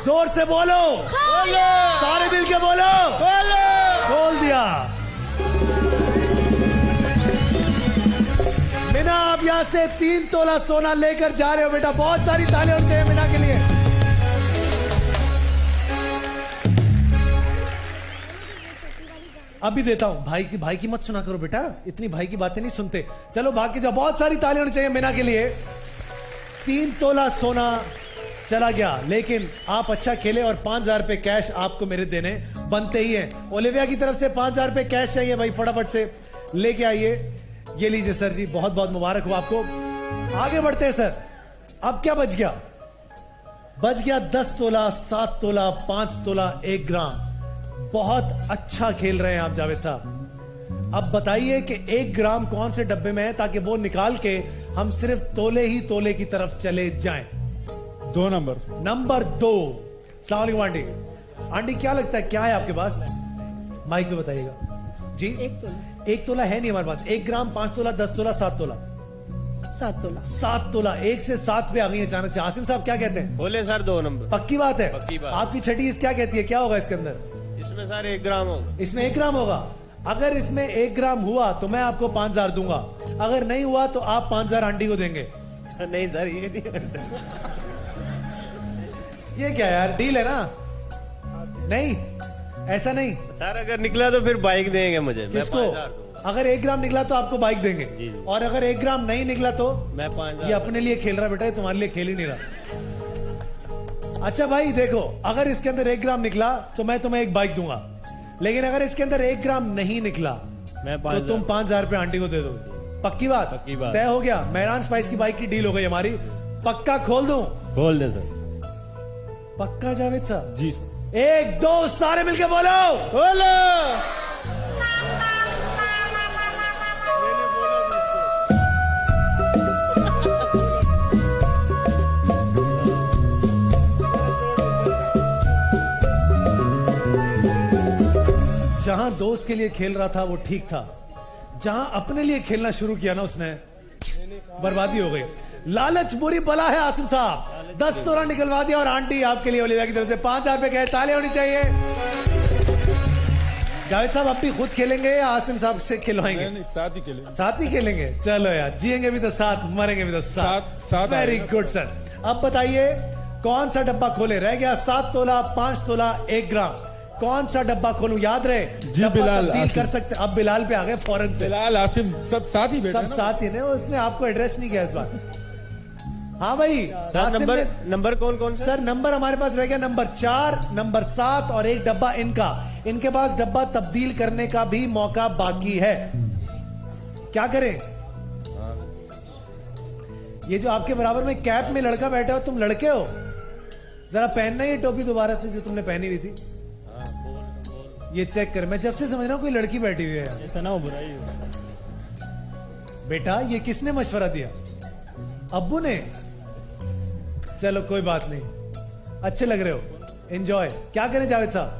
जोर से बोलो। खोलो। सारे मिल के बोलो। खोलो। खोल दिया। आप यहाँ से 3 तोला सोना लेकर जा रहे हो बेटा। बहुत सारी तालियां होनी चाहिए मीना के लिए। अभी देता हूं। भाई की मत सुना करो बेटा, इतनी भाई की बातें नहीं सुनते। चलो भाग के जाओ। बहुत सारी तालियां होनी चाहिए मीना के लिए। 3 तोला सोना चला गया, लेकिन आप अच्छा खेले और 5,000 रुपए कैश आपको मेरे देने बनते ही हैं। ओलिविया की तरफ से 5,000 रुपए कैश चाहिए भाई, फटाफट से लेके आइए। ये लीजिए सर जी, बहुत बहुत मुबारक हो आपको। आगे बढ़ते हैं सर। अब क्या बच गया? बच गया 10 तोला, 7 तोला, 5 तोला, 1 ग्राम। बहुत अच्छा खेल रहे हैं आप जावेद साहब। अब बताइए कि 1 ग्राम कौन से डब्बे में है, ताकि वो निकाल के हम सिर्फ तोले ही तोले की तरफ चले जाएं। 2 नंबर। नंबर 2। अस्सलाम वालेकुम आंटी। आंटी क्या लगता है क्या है आपके पास? माइक में बताइएगा जी। 1 तोला। 1 तोला है नहीं हमारे पास। 1 ग्राम, 5 तोला, 10 तोला, 7 तोला। 7 तोला। 7 तोला। 1 से 7 पे आ गई अचानक से। आसिम साहब क्या कहते हैं? बोले सर 2 नंबर। पक्की बात है? पक्की बात। आपकी छठी क्या कहती है, क्या होगा इसके अंदर? इसमें सर 1 ग्राम होगा। इसमें 1 ग्राम होगा। अगर इसमें 1 ग्राम हुआ तो मैं आपको 5,000 दूंगा। अगर नहीं हुआ तो आप 5,000 आंटी को देंगे। नहीं सर, ये नहीं। ये क्या यार, डील है ना? नहीं, ऐसा नहीं सर। अगर निकला तो फिर बाइक देंगे मुझे। किसको? अगर 1 ग्राम निकला तो आपको बाइक देंगे, और अगर 1 ग्राम नहीं निकला तो मैं 5,000। ये अपने लिए खेल रहा बेटा, ये तुम्हारे लिए खेल ही नहीं रहा। अच्छा भाई देखो, अगर इसके अंदर 1 ग्राम निकला तो मैं तुम्हें एक बाइक दूंगा, लेकिन अगर इसके अंदर 1 ग्राम नहीं निकला मैं तो तुम 5,000 रुपए आंटी को दे दो। पक्की बात? पक्की बात। तय हो गया। मेहरान स्पाइस की बाइक की डील हो गई हमारी। पक्का खोल दूं? खोल दे सर। पक्का जावेद साहब? जी सर। 1 2 सारे मिलके बोलो बोलो। जहां दोस्त के लिए खेल रहा था वो ठीक था, जहां अपने लिए खेलना शुरू किया ना उसने, बर्बादी हो गई। लालच बुरी बला है आसिम साहब। 10 तोला निकलवा दिया और आंटी आपके लिए ओलिविया की तरफ से 5,000 रुपए कहे। तालियां होनी चाहिए। जावेद साहब आप भी खुद खेलेंगे या आसिम साहब से खिलवाएंगे? नहीं, साथ ही खेलेंगे। साथ ही खेलेंगे। चलो यार, जिएंगे भी तो साथ, मरेंगे भी तो साथ। Very good sir. अब बताइए कौन सा डब्बा खोले? रह गया 7 तोला, 5 तोला, 1 ग्राम। कौन सा डब्बा खोलूं? याद रहे जी, बिलाल तब्दील कर सकते। अब बिलाल पे आ गए फौरन से। बिलाल, आसिम सब साथ ही बैठे सब साथ ही ने। उसने आपको एड्रेस नहीं किया इस बार। हाँ भाई सर नंबर कौन सर? नंबर हमारे पास रह गया नंबर 4, नंबर 7 और 1 डब्बा इनका। इनके पास डब्बा तब्दील करने का भी मौका बाकी है। क्या करें? ये जो आपके बराबर में कैप में लड़का बैठा हो, तुम लड़के हो? जरा पहनना ये टोपी दोबारा से जो तुमने पहनी हुई थी। ये चेक कर। मैं जब से समझ रहा हूं कोई लड़की बैठी हुई है। ऐसा ना हो बुराई हो। बेटा ये किसने मशवरा दिया? अब्बू ने? चलो कोई बात नहीं, अच्छे लग रहे हो, एंजॉय। क्या करें जावेद साहब?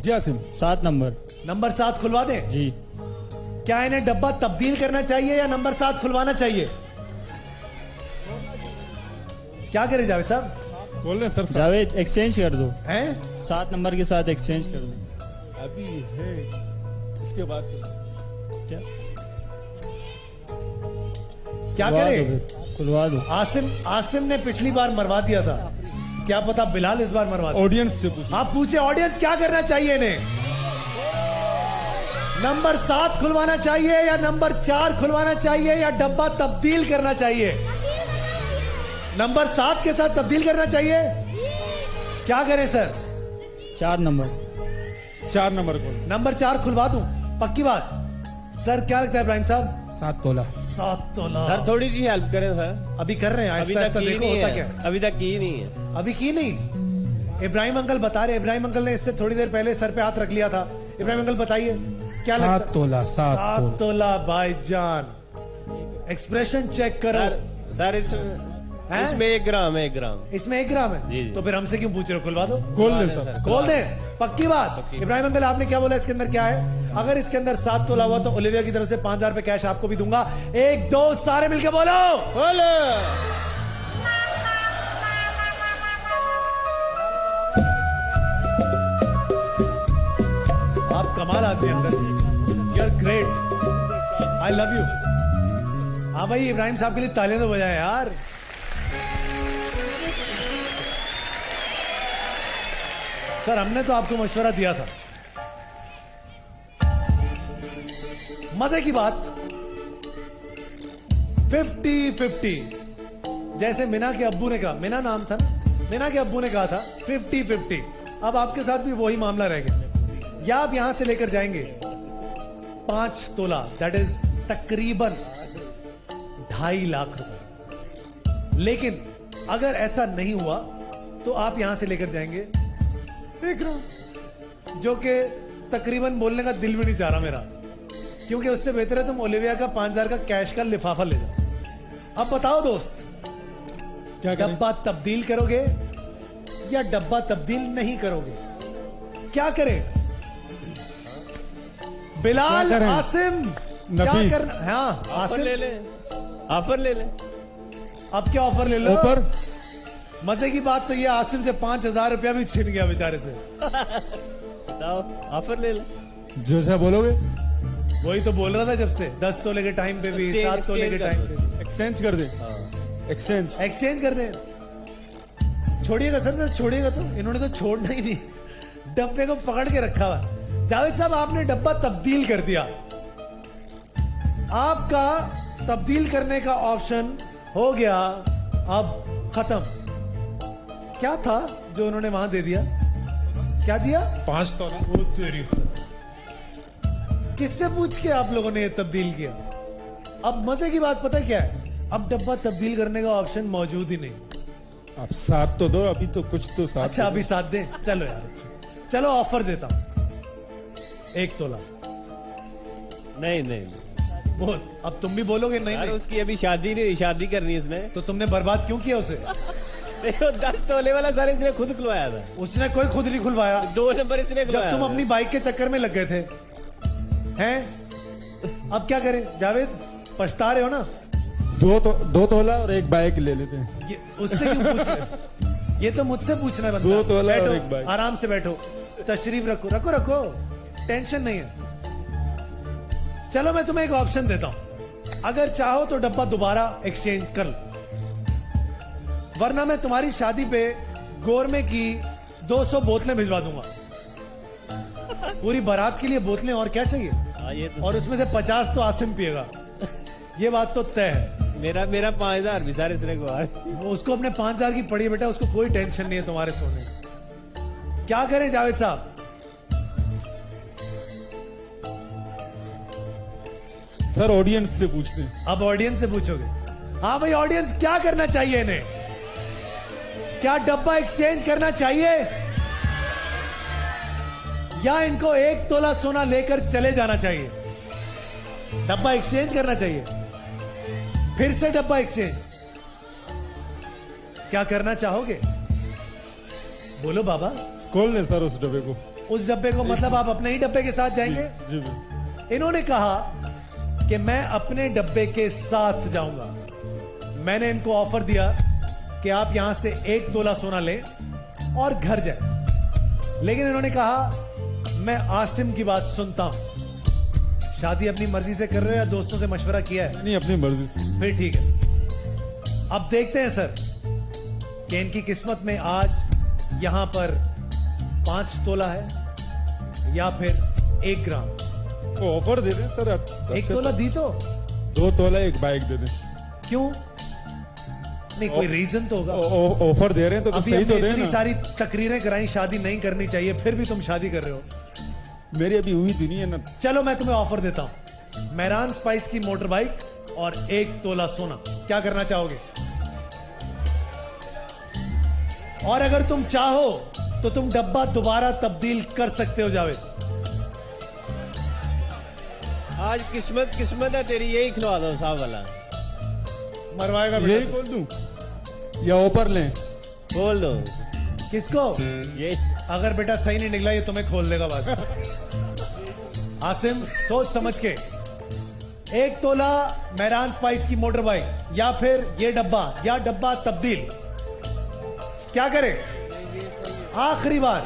जी आसिम। 7 नंबर। नंबर 7 खुलवा दें? जी। क्या इन्हें डब्बा तब्दील करना चाहिए या नंबर 7 खुलवाना चाहिए? क्या करें जावेद साहब? बोल रहे सर। जावेद एक्सचेंज कर दो। हैं? 7 नंबर के साथ एक्सचेंज कर दो। अभी है, इसके बाद क्या करें? खुलवा दो। आसिम ने पिछली बार मरवा दिया था, क्या पता बिलाल इस बार मरवा दे। ऑडियंस से पूछिए। आप पूछे ऑडियंस क्या करना चाहिए इन्हें? नंबर 7 खुलवाना चाहिए या नंबर 4 खुलवाना चाहिए या डब्बा तब्दील करना चाहिए? नंबर 7 के साथ तब्दील करना चाहिए। क्या करें सर? 4 नंबर। 4 नंबर खोल। नंबर 4 खुलवा दूं? पक्की बात? सर क्या लगता है इब्राहिम साहब? 7 तोला। 7 तोला। सर थोड़ी सी हेल्प करें सर। अभी कर रहे हैं, अभी आहिस्ता तक आहिस्ता की देखो नहीं होता क्या। है। अभी तक की नहीं है। अभी की नहीं? इब्राहिम अंकल बता रहे। इब्राहिम अंकल ने इससे थोड़ी देर पहले सर पे हाथ रख लिया था। इब्राहिम अंकल बताइए क्या लगता है? 7 तोला। 7 तोला भाईजान। एक्सप्रेशन चेक करो सर। इसमें 1 ग्राम है। 1 ग्राम इसमें 1 ग्राम है। जी। तो फिर हमसे क्यों पूछ रहे हो? खुलवा दो। खोल दे सर। खोल दे। पक्की बात? इब्राहिम अंकल आपने क्या बोला इसके अंदर क्या है? अगर इसके अंदर 7 तोला हुआ तो ओलिविया की तरफ से 5,000 रुपए कैश आपको भी दूंगा। 1 2 सारे मिलके बोलो बोलो। आप कमाल आदमी अंदर। You are great. I love you. हाँ भाई, इब्राहिम साहब के लिए तालियां तो बजाएं यार। सर हमने तो आपको मशवरा दिया था। मजे की बात 50-50, जैसे मीना के अब्बू ने कहा, मीना नाम था ना, मीना के अब्बू ने कहा था 50-50। अब आपके साथ भी वही मामला रह गया। या आप यहां से लेकर जाएंगे 5 तोला, दैट इज तकरीबन 2.5 लाख रुपए। लेकिन अगर ऐसा नहीं हुआ तो आप यहां से लेकर जाएंगे 1 करोड़, जो कि तकरीबन बोलने का दिल भी नहीं चाह रहा मेरा, क्योंकि उससे बेहतर है तुम ओलिविया का 5,000 का कैश का लिफाफा ले जाओ। अब बताओ दोस्त, क्या डब्बा तब्दील करोगे या डब्बा तब्दील नहीं करोगे? क्या करें? बिलाल, क्या करें? आसिम, क्या नफीस। करना? हाँ, आसिम ले ले, ऑफर ले ले। अब क्या ऑफर ले लो? ऑफर? मजे की बात तो ये, आसिम से 5,000 रुपया भी छीन गया बेचारे से। बताओ, ऑफर ले ले। जो सा बोलोगे वही तो बोल रहा था जब से, 10 तोले के टाइम पे भी, 7 तोले के टाइम पे भी। एक्सचेंज कर दे। एक्सचेंज कर दे। छोड़िएगा सर, छोड़िएगा तो, इन्होंने तो छोड़ना ही नहीं, डब्बे को पकड़ के रखा हुआ। जावेद साहब, आपने डब्बा तब्दील कर दिया। आपका तब्दील करने का ऑप्शन हो गया अब खत्म। क्या था जो उन्होंने वहां दे दिया? क्या दिया? 5 तोला। वो तेरी, किससे पूछ के आप लोगों ने ये तब्दील किया? अब मजे की बात पता है क्या है? अब डब्बा तब्दील करने का ऑप्शन मौजूद ही नहीं। अब 7 तो दो, अभी तो कुछ तो 7। अच्छा, अभी 7 दे। चलो यार, चलो ऑफर देता हूं, 1 तोला। नहीं नहीं, बोल, अब तुम भी बोलोगे नहीं? यार नहीं, उसकी अभी शादी नहीं, शादी करनी इसने। तो तुमने बर्बाद क्यों किया उसे? देखो 10 तोले वाला सारे इसने खुद खुलवाया था। उसने कोई खुद नहीं खुलवाया। 2 नंबर इसने जब खुलवाया तुम था। अपनी बाइक के चक्कर में लग गए थे, हैं? अब क्या करें जावेद, पछता रहे हो ना? 2 तोला और 1 बाइक ले लेते हैं। ये उससे क्यों पूछ रहे हो? ये तो मुझसे पूछना है। 2 तोला और 1 बैठो, बाइक। आराम से बैठो, तशरीफ रखो, रखो रखो, टेंशन नहीं है। चलो मैं तुम्हें एक ऑप्शन देता हूं, अगर चाहो तो डब्बा दोबारा एक्सचेंज कर लो, वरना मैं तुम्हारी शादी पे गोरमे की 200 बोतलें भिजवा दूंगा। पूरी बारात के लिए बोतलें, और क्या चाहिए? ये तो और उसमें से 50 तो आसिम पिएगा, ये बात तो तय है। मेरा 5,000 भी सारे इसने को। उसको अपने 5,000 की पड़ी है बेटा, उसको कोई टेंशन नहीं है तुम्हारे सोने का। क्या करें जावेद साहब? सर ऑडियंस से पूछते हैं। अब ऑडियंस से पूछोगे? हाँ भाई, ऑडियंस क्या करना चाहिए इन्हें? क्या डब्बा एक्सचेंज करना चाहिए या इनको 1 तोला सोना लेकर चले जाना चाहिए? डब्बा एक्सचेंज करना चाहिए। फिर से डब्बा एक्सचेंज। क्या करना चाहोगे? बोलो बाबा। खोल दे सर उस डब्बे को। उस डब्बे को मतलब आप अपने ही डब्बे के साथ जाएंगे? जी जी। इन्होंने कहा कि मैं अपने डब्बे के साथ जाऊंगा। मैंने इनको ऑफर दिया कि आप यहां से 1 तोला सोना लें और घर जाए, लेकिन इन्होंने कहा मैं आसिम की बात सुनता हूं। शादी अपनी मर्जी से कर रहे हो या दोस्तों से मशवरा किया है? नहीं, अपनी मर्जी से। फिर ठीक है। अब देखते हैं सर कि इनकी किस्मत में आज यहां पर 5 तोला है या फिर 1 ग्राम। वो ऑफर दे दें सर। 1 तोला दी तो 2 तोला 1 बाइक दे दें। क्यों? नहीं, कोई रीजन तो होगा। ऑफर दे रहे हैं तो सही तो दें इतनी ना। सारी तकरीरें कराई, शादी नहीं करनी चाहिए, फिर भी तुम शादी कर रहे हो। मेरी अभी हुई तो नहीं है ना। चलो मैं तुम्हें ऑफर देता हूं, मेहरान स्पाइस की मोटर बाइक और 1 तोला सोना। क्या करना चाहोगे? और अगर तुम चाहो तो तुम डब्बा दोबारा तब्दील कर सकते हो जावेद। आज किस्मत है तेरी, यही खिलवा दो साहब वाला। मरवाएगा बेटा? यही खोल दूं या ऑफर लें? खोल दो। किसको? ये अगर बेटा सही नहीं निकला ये तुम्हें खोल देगा बात। आसिम, सोच समझ के, 1 तोला मेहरान स्पाइस की मोटर बाइक या फिर ये डब्बा, या डब्बा तब्दील। क्या करें? आखिरी बार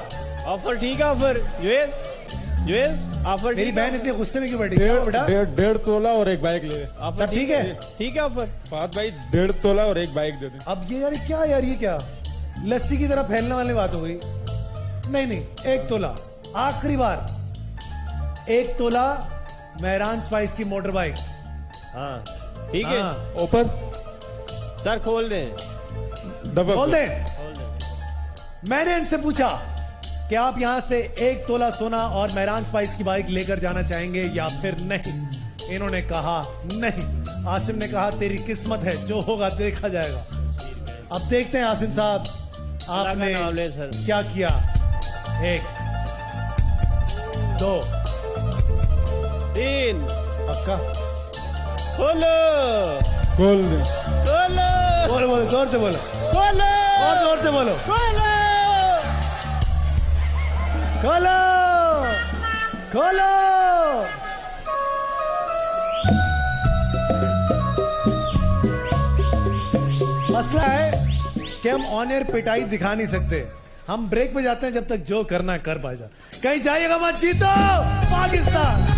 ऑफर ठीक है। ऑफर जुएल ऑफर मेरी बहन इतने गुस्से में क्यों बैठी? बेटा डेढ़ तोला और एक बाइक ले दे। सब ठीक है? ठीक है ऑफर। बात भाई 1.5 तोला और एक बाइक दे दे। अब ये यार क्या यार, ये क्या लस्सी की तरह फैलने वाली बात हो गई। नहीं 1 तोला आखिरी बार, 1 तोला मेहरान स्पाइस की मोटर बाइक। हाँ ठीक है। ऊपर सर खोल दें, खोल दें। मैंने इनसे पूछा कि आप यहां से 1 तोला सोना और मेहरान स्पाइस की बाइक लेकर जाना चाहेंगे या फिर नहीं। इन्होंने कहा नहीं। आसिम ने कहा तेरी किस्मत है, जो होगा देखा जाएगा। अब देखते हैं आसिम साहब आपने क्या किया। 1 2 3 आपका खोलो, खोल दे। बोलो बोलो जोर से बोलो, खोलो और जोर से बोलो, खोलो खोलो खोलो। मसला है कि हम ऑन एयर पिटाई दिखा नहीं सकते। हम ब्रेक पे जाते हैं जब तक जो करना कर पाए जा। कहीं जाइएगा मत, जीतो पाकिस्तान।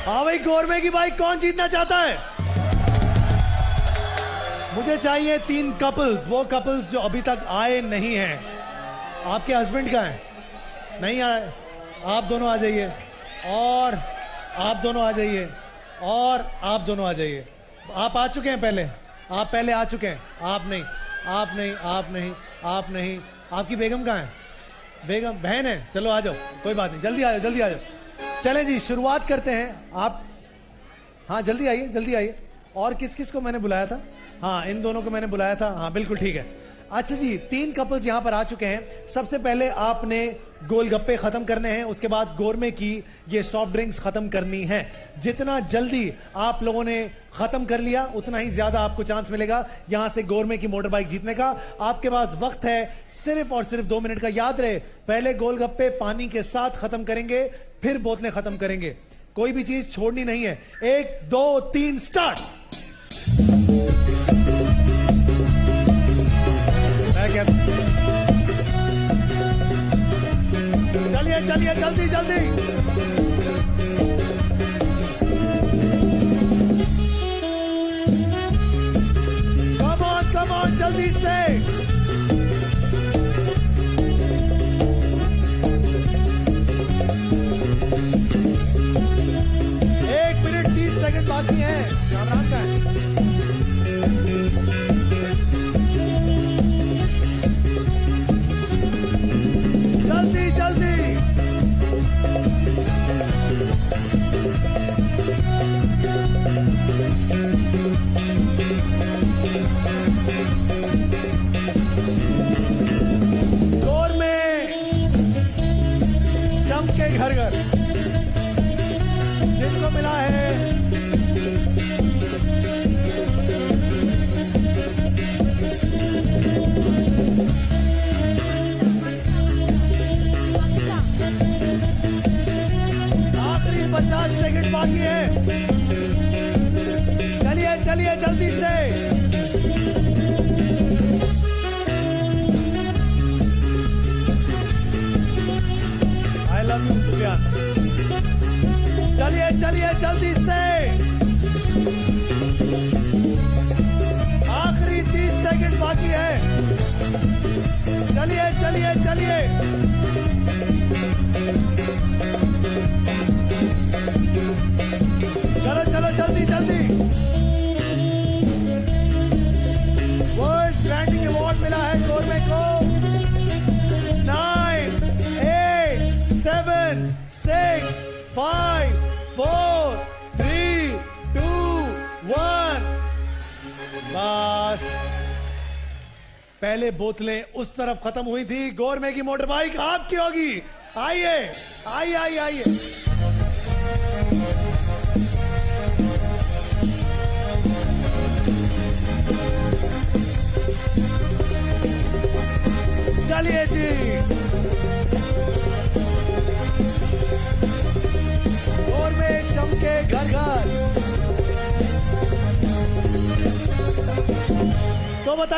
हाँ भाई, गोरमे की बाइक कौन जीतना चाहता है? मुझे चाहिए 3 कपल्स, वो कपल्स जो अभी तक आए नहीं हैं। आपके हस्बैंड कहाँ हैं? नहीं आए। आप दोनों आ जाइए, और आप दोनों आ जाइए, और आप दोनों आ जाइए। आप आ चुके हैं पहले, आप पहले आ चुके हैं। आप नहीं, आप नहीं, आप नहीं, आप नहीं। आपकी बेगम कहाँ है? बेगम बहन है, चलो आ जाओ, कोई बात नहीं, जल्दी आ जाओ, जल्दी आ जाओ। चलें जी, शुरुआत करते हैं। आप हाँ जल्दी आइए, जल्दी आइए। और किस किस को मैंने बुलाया था? हाँ इन दोनों को मैंने बुलाया था। हाँ बिल्कुल ठीक है। अच्छा जी, 3 कपल्स यहां पर आ चुके हैं। सबसे पहले आपने गोलगप्पे खत्म करने हैं, उसके बाद गोरमे की ये सॉफ्ट ड्रिंक्स खत्म करनी है। जितना जल्दी आप लोगों ने खत्म कर लिया उतना ही ज्यादा आपको चांस मिलेगा यहां से गोरमे की मोटर बाइक जीतने का। आपके पास वक्त है सिर्फ और सिर्फ 2 मिनट का। याद रहे, पहले गोलगप्पे पानी के साथ खत्म करेंगे, फिर बोतलें खत्म करेंगे। कोई भी चीज छोड़नी नहीं है। 1 2 3 स्टार्ट। चलिए चलिए, जल्दी जल्दी। कम ऑन जल्दी से। 1 मिनट 30 सेकंड बाकी है। कामरान का है। जल्दी जल्दी। दौर में जम के घर घर जिनको मिला है आखिरी 50 सेकंड बाकी है। चलिए चलिए जल्दी से। I love you Sufiyan. चलिए चलिए जल्दी से। आखिरी 30 सेकंड बाकी है। चलिए चलिए चलिए। चलो चलो जल्दी जल्दी। वर्ल्ड ब्रांडिंग अवार्ड मिला है गोरमे को। 9 8 7 6 5 4 3 2 1। बस पहले बोतलें उस तरफ खत्म हुई थी। गोरमे की मोटर बाइक आपकी होगी। आइए आइए आइए आइए।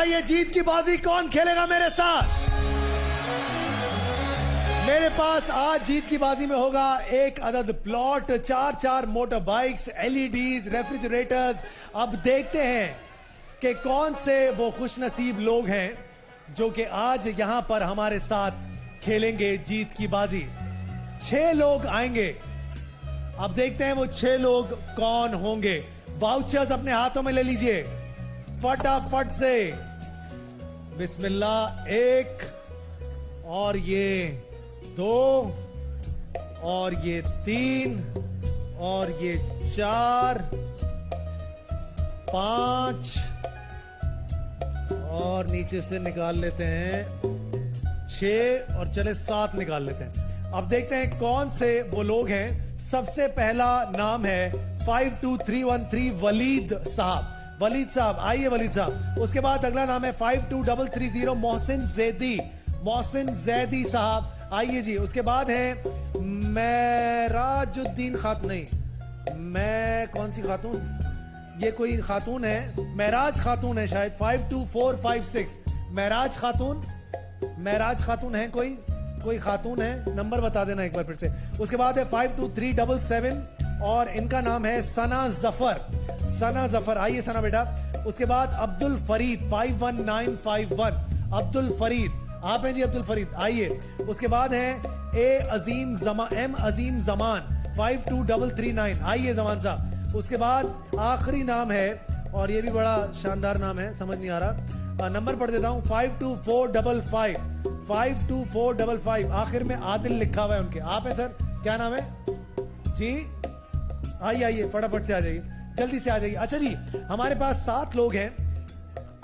बताइए जीत की बाजी कौन खेलेगा मेरे साथ? मेरे पास आज जीत की बाजी में होगा एक अदद plot, 4 motor bikes, LEDs, refrigerators. अब देखते हैं कि कौन से वो खुशनसीब लोग हैं जो कि आज यहां पर हमारे साथ खेलेंगे जीत की बाजी। 6 लोग आएंगे। अब देखते हैं वो 6 लोग कौन होंगे। वाउचर्स अपने हाथों में ले लीजिए फटाफट से। बिस्मिल्लाह। 1 और ये 2 और ये 3 और ये 4 5 और नीचे से निकाल लेते हैं 6 और चले 7 निकाल लेते हैं। अब देखते हैं कौन से वो लोग हैं। सबसे पहला नाम है 52313 वलीद साहब। वलीद साहब आइए वलीद साहब। उसके बाद अगला नाम है 52330 मोहसिन जैदी। मोहसिन जैदी साहब आइए जी। उसके बाद है महराजुद्दीन खातून। नहीं, मैं कौन सी खातून? ये कोई खातून है, महराज खातून है शायद। 52456 महराज खातून। महराज खातून है कोई खातून है? नंबर बता देना एक बार फिर से। उसके बाद है 52377 और इनका नाम है सना जफर। सना जफर आइए सना बेटा। उसके बाद अब्दुल फरीद 51951 अब्दुल फरीद आप हैं जी अब्दुल फरीद आइए। उसके बाद है एम अजीम जमान 52339 आइए जमान साहब। उसके बाद आखिरी नाम है और ये भी बड़ा शानदार नाम है, समझ नहीं आ रहा, नंबर पढ़ देता हूं 52455 52455 आखिर में आदिल लिखा हुआ है उनके। आप है सर, क्या नाम है जी? आइए फटाफट से आ जाइए, जल्दी से आ जाइए। अच्छा जी हमारे पास 7 लोग हैं।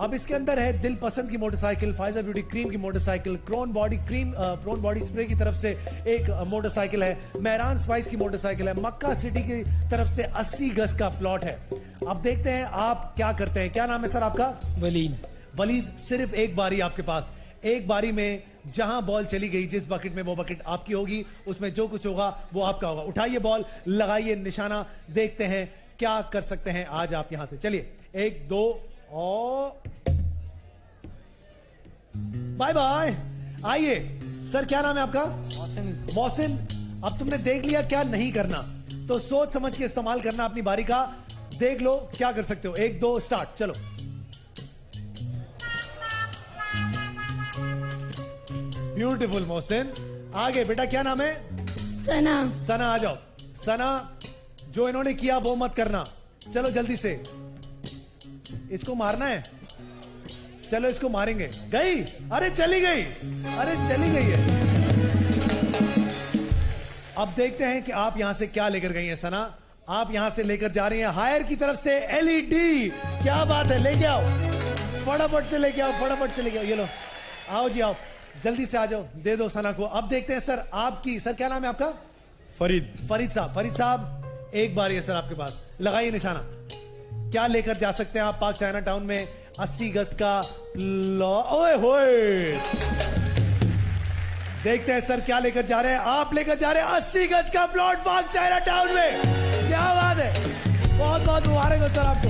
अब इसके अंदर है दिल पसंद की मोटरसाइकिल, फाइजर ब्यूटी क्रीम की मोटरसाइकिल, क्रोन बॉडी स्प्रे की तरफ से एक मोटरसाइकिल है, मेहरान स्पाइस की मोटरसाइकिल है, मक्का सिटी की तरफ से 80 गज का प्लॉट है। अब देखते हैं आप क्या करते हैं। क्या नाम है सर आपका? वलीद। वलीद, सिर्फ एक बारी आपके पास। एक बारी में जहां बॉल चली गई जिस बकेट में वो बकेट आपकी होगी, उसमें जो कुछ होगा वो आपका होगा। उठाइए बॉल, लगाइए निशाना, देखते हैं क्या कर सकते हैं आज आप यहां से। चलिए 1 2 और बाय बाय। आइए सर, क्या नाम है आपका? मोहसिन। अब तुमने देख लिया क्या नहीं करना, तो सोच समझ के इस्तेमाल करना अपनी बारी का। देख लो क्या कर सकते हो। 1 2 स्टार्ट। चलो ब्यूटीफुल मोहसिन। आगे बेटा, क्या नाम है? सना। सना आ जाओ। सना, जो इन्होंने किया वो मत करना। चलो जल्दी से, इसको मारना है। चलो इसको मारेंगे। गई? अरे चली गई, अरे चली गई है। अब देखते हैं कि आप यहां से क्या लेकर गई हैं सना। आप यहां से लेकर जा रही हैं हायर की तरफ से एलईडी। क्या बात है, लेके आओ फटाफट से, लेके आओ फटाफट से, लेके आओ। ये लो, आओ जी आओ, जल्दी से आ जाओ, दे दो सना को। अब देखते हैं सर आपकी। सर क्या नाम है आपका? फरीद। फरीद साहब। फरीद साहब एक बार है सर आपके पास, लगाइए निशाना। क्या लेकर जा सकते हैं आप पाक चाइना टाउन में 80 गज का ओए होए। देखते हैं सर क्या लेकर जा रहे हैं। आप लेकर जा रहे हैं 80 गज का प्लॉट पाक चाइना टाउन में। क्या बात है, बहुत बहुत मुबारक हो सर आपको।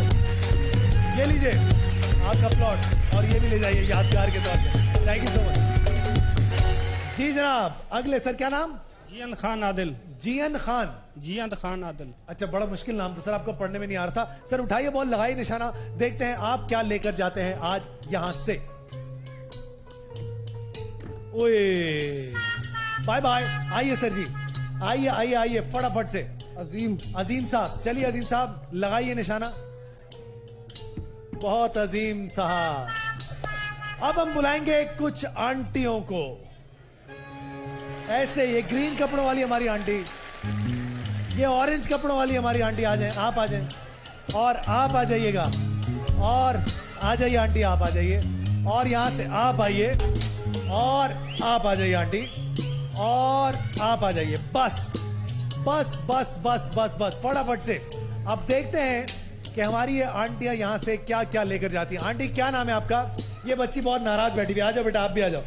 ये लीजिए आपका प्लॉट और ये भी ले जाइए यादगार के तौर पे। थैंक यू सो मच जी जनाब। अगले सर, क्या नाम? जियन खान आदिल। जियन खान। जियन खान आदिल। अच्छा, बड़ा मुश्किल नाम था सर, आपको पढ़ने में नहीं आ रहा था। सर उठाइए बॉल, लगाइए निशाना, देखते हैं आप क्या लेकर जाते हैं आज यहां से। ओए बाय बाय। आइए सर जी, आइए आइए आइए फटाफट से। अजीम साहब, चलिए अजीम साहब लगाइए निशाना। बहुत अजीम साहब। अब हम बुलाएंगे कुछ आंटियों को। ऐसे ये ग्रीन कपड़ों वाली हमारी आंटी, ये ऑरेंज कपड़ों वाली हमारी आंटी आ जाए, आप आ जाए, और आप आ जाइएगा, और आ जाइए आंटी, आप आ जाइए, और यहां से आप आइए, और आप आ जाइए आंटी, और आप आ जाइए। बस बस बस बस बस बस फटाफट से। अब देखते हैं कि हमारी ये आंटियां यहां से क्या क्या लेकर जाती हैं। आंटी क्या नाम है आपका? ये बच्ची बहुत नाराज बैठी हुई, आ जाओ बेटा, आप भी आ जाओ।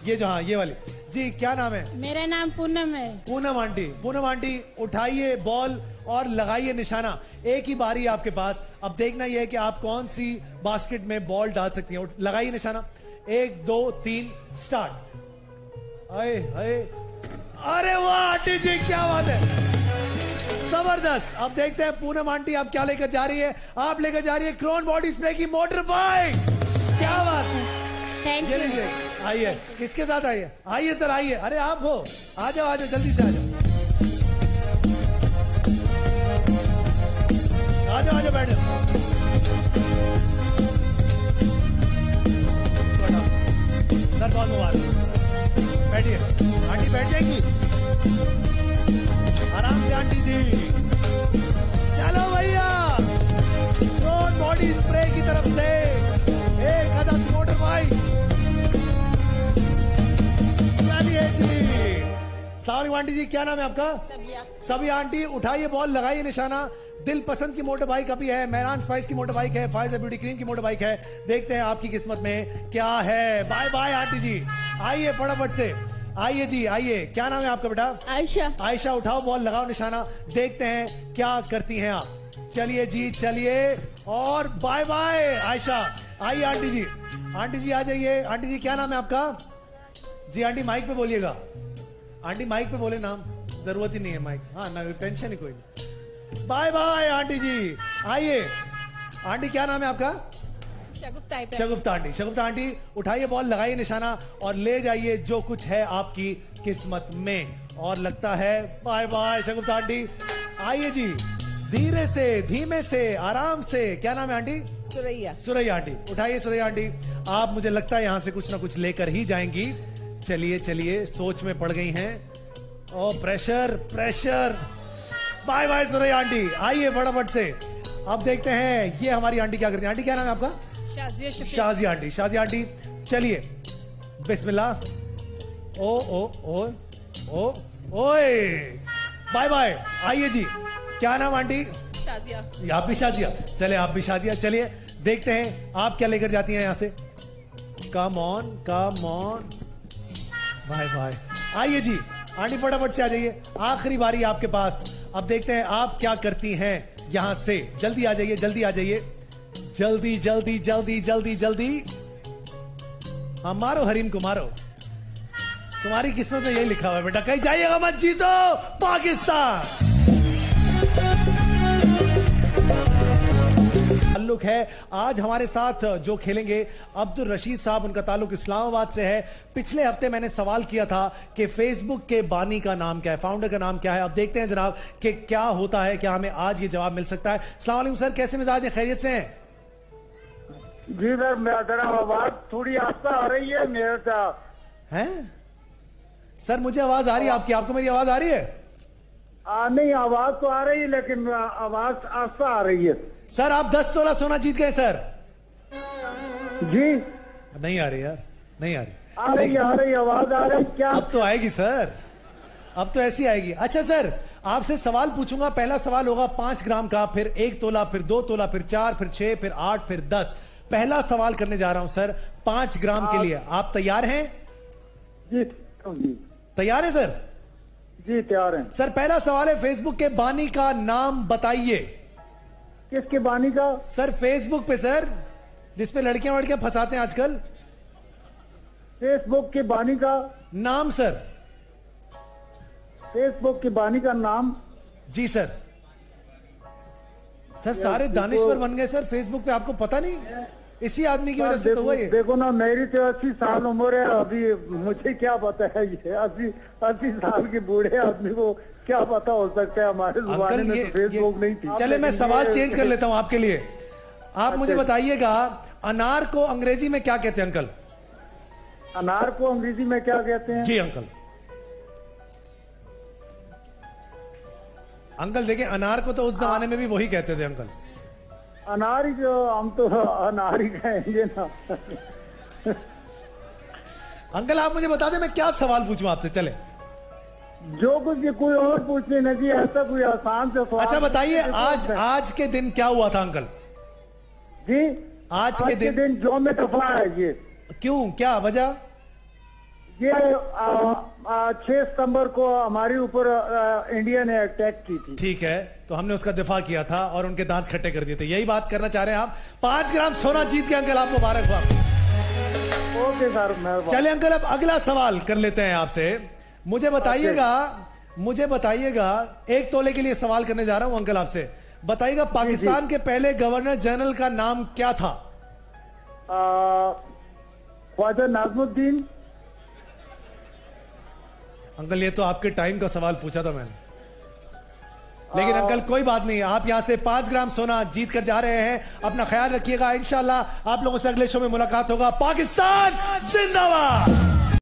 ये जो, हाँ ये वाली, जी क्या नाम है? मेरा नाम पूनम है। पूनम आंटी, पूनम आंटी उठाइए बॉल और लगाइए निशाना। एक ही बारी आपके पास, अब देखना यह है कि आप कौन सी बास्केट में बॉल डाल सकती हैं। लगाइए निशाना, 1 2 3 स्टार्ट। आए आए, अरे वाह आंटी जी क्या बात है, जबरदस्त। अब देखते हैं पूनम आंटी आप क्या लेकर जा रही है। आप लेकर जा रही है क्रोन बॉडी स्प्रे की मोटर बाइक। क्या बात है, थैंक ये यू। लीजिए, आइए। किसके साथ आइए? आइए सर आइए। अरे आप हो, आ जाओ आ जाओ, जल्दी से आ जाओ, आ जाओ आ जाओ, बैठ जाओ। सर बहुत मुबारक, बैठिए। आंटी बैठ जाएंगी, आराम से आंटी जी। चलो भैया, क्रोन बॉडी स्प्रे की तरफ से एक अदद मोटर बाइक। चलिए जी। सलाम आंटी जी, क्या नाम है आपका? सबिया। सबिया आंटी उठाइए बॉल, लगाइए निशाना। दिल पसंद की मोटर बाइक अभी है, मेहरान स्पाइस की मोटर बाइक है, फायजा ब्यूटी क्रीम की मोटर बाइक है। देखते हैं आपकी किस्मत में क्या है। बाय बाय आंटी जी, आइए फटाफट से आइए जी, आइए। क्या नाम है आपका बेटा? आयशा। आयशा उठाओ बॉल, लगाओ निशाना, देखते हैं क्या करती हैं आप। चलिए जी चलिए, और बाय बाय आयशा। आइए आंटी जी, आंटी जी आ जाइए। आंटी जी क्या नाम है आपका? जी आंटी माइक पे बोलिएगा, आंटी माइक पे बोले नाम, जरूरत ही नहीं है माइक। हाँ ना, टेंशन ही कोई नहीं। बाय बाय आंटी जी, आइए। आंटी क्या नाम है आपका? शगुफ्ता है। शगुफ्ता आंटी, शगुफ्ता आंटी उठाइए बॉल, लगाइए निशाना और ले जाइए जो कुछ है आपकी किस्मत में। और लगता है बाय बाय शगुफ्ता आंटी। आइए जी, धीरे से, धीमे से, आराम से। क्या नाम है आंटी? सुरैया। सुरैया आंटी उठाइए। सुरैया आंटी आप, मुझे लगता है यहां से कुछ ना कुछ लेकर ही जाएंगी। चलिए चलिए, सोच में पड़ गई हैं। Oh pressure pressure. Bye bye Suraiya aunty, आइए फटाफट से। अब देखते हैं ये हमारी आंटी क्या करती है। आंटी क्या नाम है आपका? शाजिया शफीक। शाजिया आंटी, शाजिया आंटी चलिए, बिस्मिल्लाह। ओ ओ ओ ओ ओए, बाय बाय। आइए जी, क्या नाम आंटी? शाजिया। आप भी शाजिया, चले आप भी शाजिया। चलिए देखते हैं आप क्या लेकर जाती हैं यहां से। Come on come on, bye bye. आइए जी आंटी फटाफट से आ जाइए, आखिरी बारी आपके पास। अब देखते हैं आप क्या करती हैं यहां से। जल्दी आ जाइए, जल्दी आ जाइए, जल्दी जल्दी जल्दी जल्दी जल्दी। हाँ मारो हरीम को मारो, तुम्हारी किस्मत में यही लिखा हुआ है बेटा, कहीं जाइएगा मत, जीतो पाकिस्तान। ताल्लुक है आज हमारे साथ जो खेलेंगे अब्दुल रशीद साहब, उनका ताल्लुक इस्लामाबाद से है। पिछले हफ्ते मैंने सवाल किया था कि फेसबुक के बानी का नाम क्या है, फाउंडर का नाम क्या है। अब देखते हैं जनाब कि क्या होता है, क्या हमें आज ये जवाब मिल सकता है। अस्सलाम वालेकुम सर, कैसे मिजाज हैं, खैरियत से हैं? जी सर, मेरा आवाज थोड़ी आस्ता आ रही है मेरे साथ। हैं सर, मुझे आवाज आ रही है आपकी, आपको मेरी आवाज आ रही है? नहीं, आवाज तो आ रही है लेकिन आवाज आस्ता आ रही है। सर आप 10 तोला सोना जीत गए सर। जी नहीं आ रही यार, नहीं आ रही। आ रही आवाज आ रही क्या? अब तो आएगी सर, अब तो ऐसी आएगी। अच्छा सर, आपसे सवाल पूछूंगा। पहला सवाल होगा 5 ग्राम का, फिर 1 तोला, फिर 2 तोला, फिर 4, फिर 6, फिर 8, फिर 10। पहला सवाल करने जा रहा हूं सर 5 ग्राम के लिए, आप तैयार हैं? जी तैयार है सर? जी तैयार हैं सर। पहला सवाल है, फेसबुक के बानी का नाम बताइए। किसके बानी का? सर फेसबुक पे सर, जिसपे लड़कियां वड़कियां फंसाते हैं आजकल। फेसबुक के बानी का नाम सर। फेसबुक के बानी का नाम? जी सर। सर सारे दानिश्वर बन गए सर फेसबुक पे, आपको पता नहीं? इसी आदमी की वजह से तो हुआ ये। देखो ना, मेरी तो 80 साल उम्र है अभी, मुझे क्या पता है ये 80 साल के बूढ़े आदमी को क्या पता हो सकता है। हमारे जमाने में तो फेसबुक नहीं थी। चले मैं सवाल चेंज कर लेता हूं आपके लिए। आप मुझे बताइएगा, अनार को अंग्रेजी में क्या कहते हैं अंकल? अनार को अंग्रेजी में क्या कहते हैं? जी अंकल। अंकल देखिए, अनार को तो उस जमाने में भी वही कहते थे अंकल। अनार ही, जो हम तो अनार ही कहेंगे ना। अंकल आप मुझे बता दें मैं क्या सवाल पूछूं आपसे। चले जो कुछ कोई और पूछने न जी, ऐसा कोई आसान से सवाल। अच्छा बताइए, आज के दिन क्या हुआ था अंकल? जी आज के दिन जो में दफा है ये। क्यों, क्या वजह? ये 6 सितंबर को हमारे ऊपर इंडिया ने अटैक की थी। ठीक है, तो हमने उसका दिफा किया था और उनके दांत खट्टे कर दिए थे, यही बात करना चाह रहे हैं आप। 5 ग्राम सोना जीत के अंकल, आप मुबारक हो आपको। ओके सर, मेहरबानी। चलिए अंकल, अब अगला सवाल कर लेते हैं आपसे। मुझे बताइएगा 1 तोले के लिए सवाल करने जा रहा हूं अंकल आपसे। बताइएगा पाकिस्तान के पहले गवर्नर जनरल का नाम क्या था? ख्वाजा नाज़मुद्दीन। अंकल, ये तो आपके टाइम का सवाल पूछा था मैंने, लेकिन अंकल कोई बात नहीं, आप यहां से 5 ग्राम सोना जीत कर जा रहे हैं। अपना ख्याल रखिएगा, इंशाल्लाह आप लोगों से अगले शो में मुलाकात होगा। पाकिस्तान जिंदाबाद।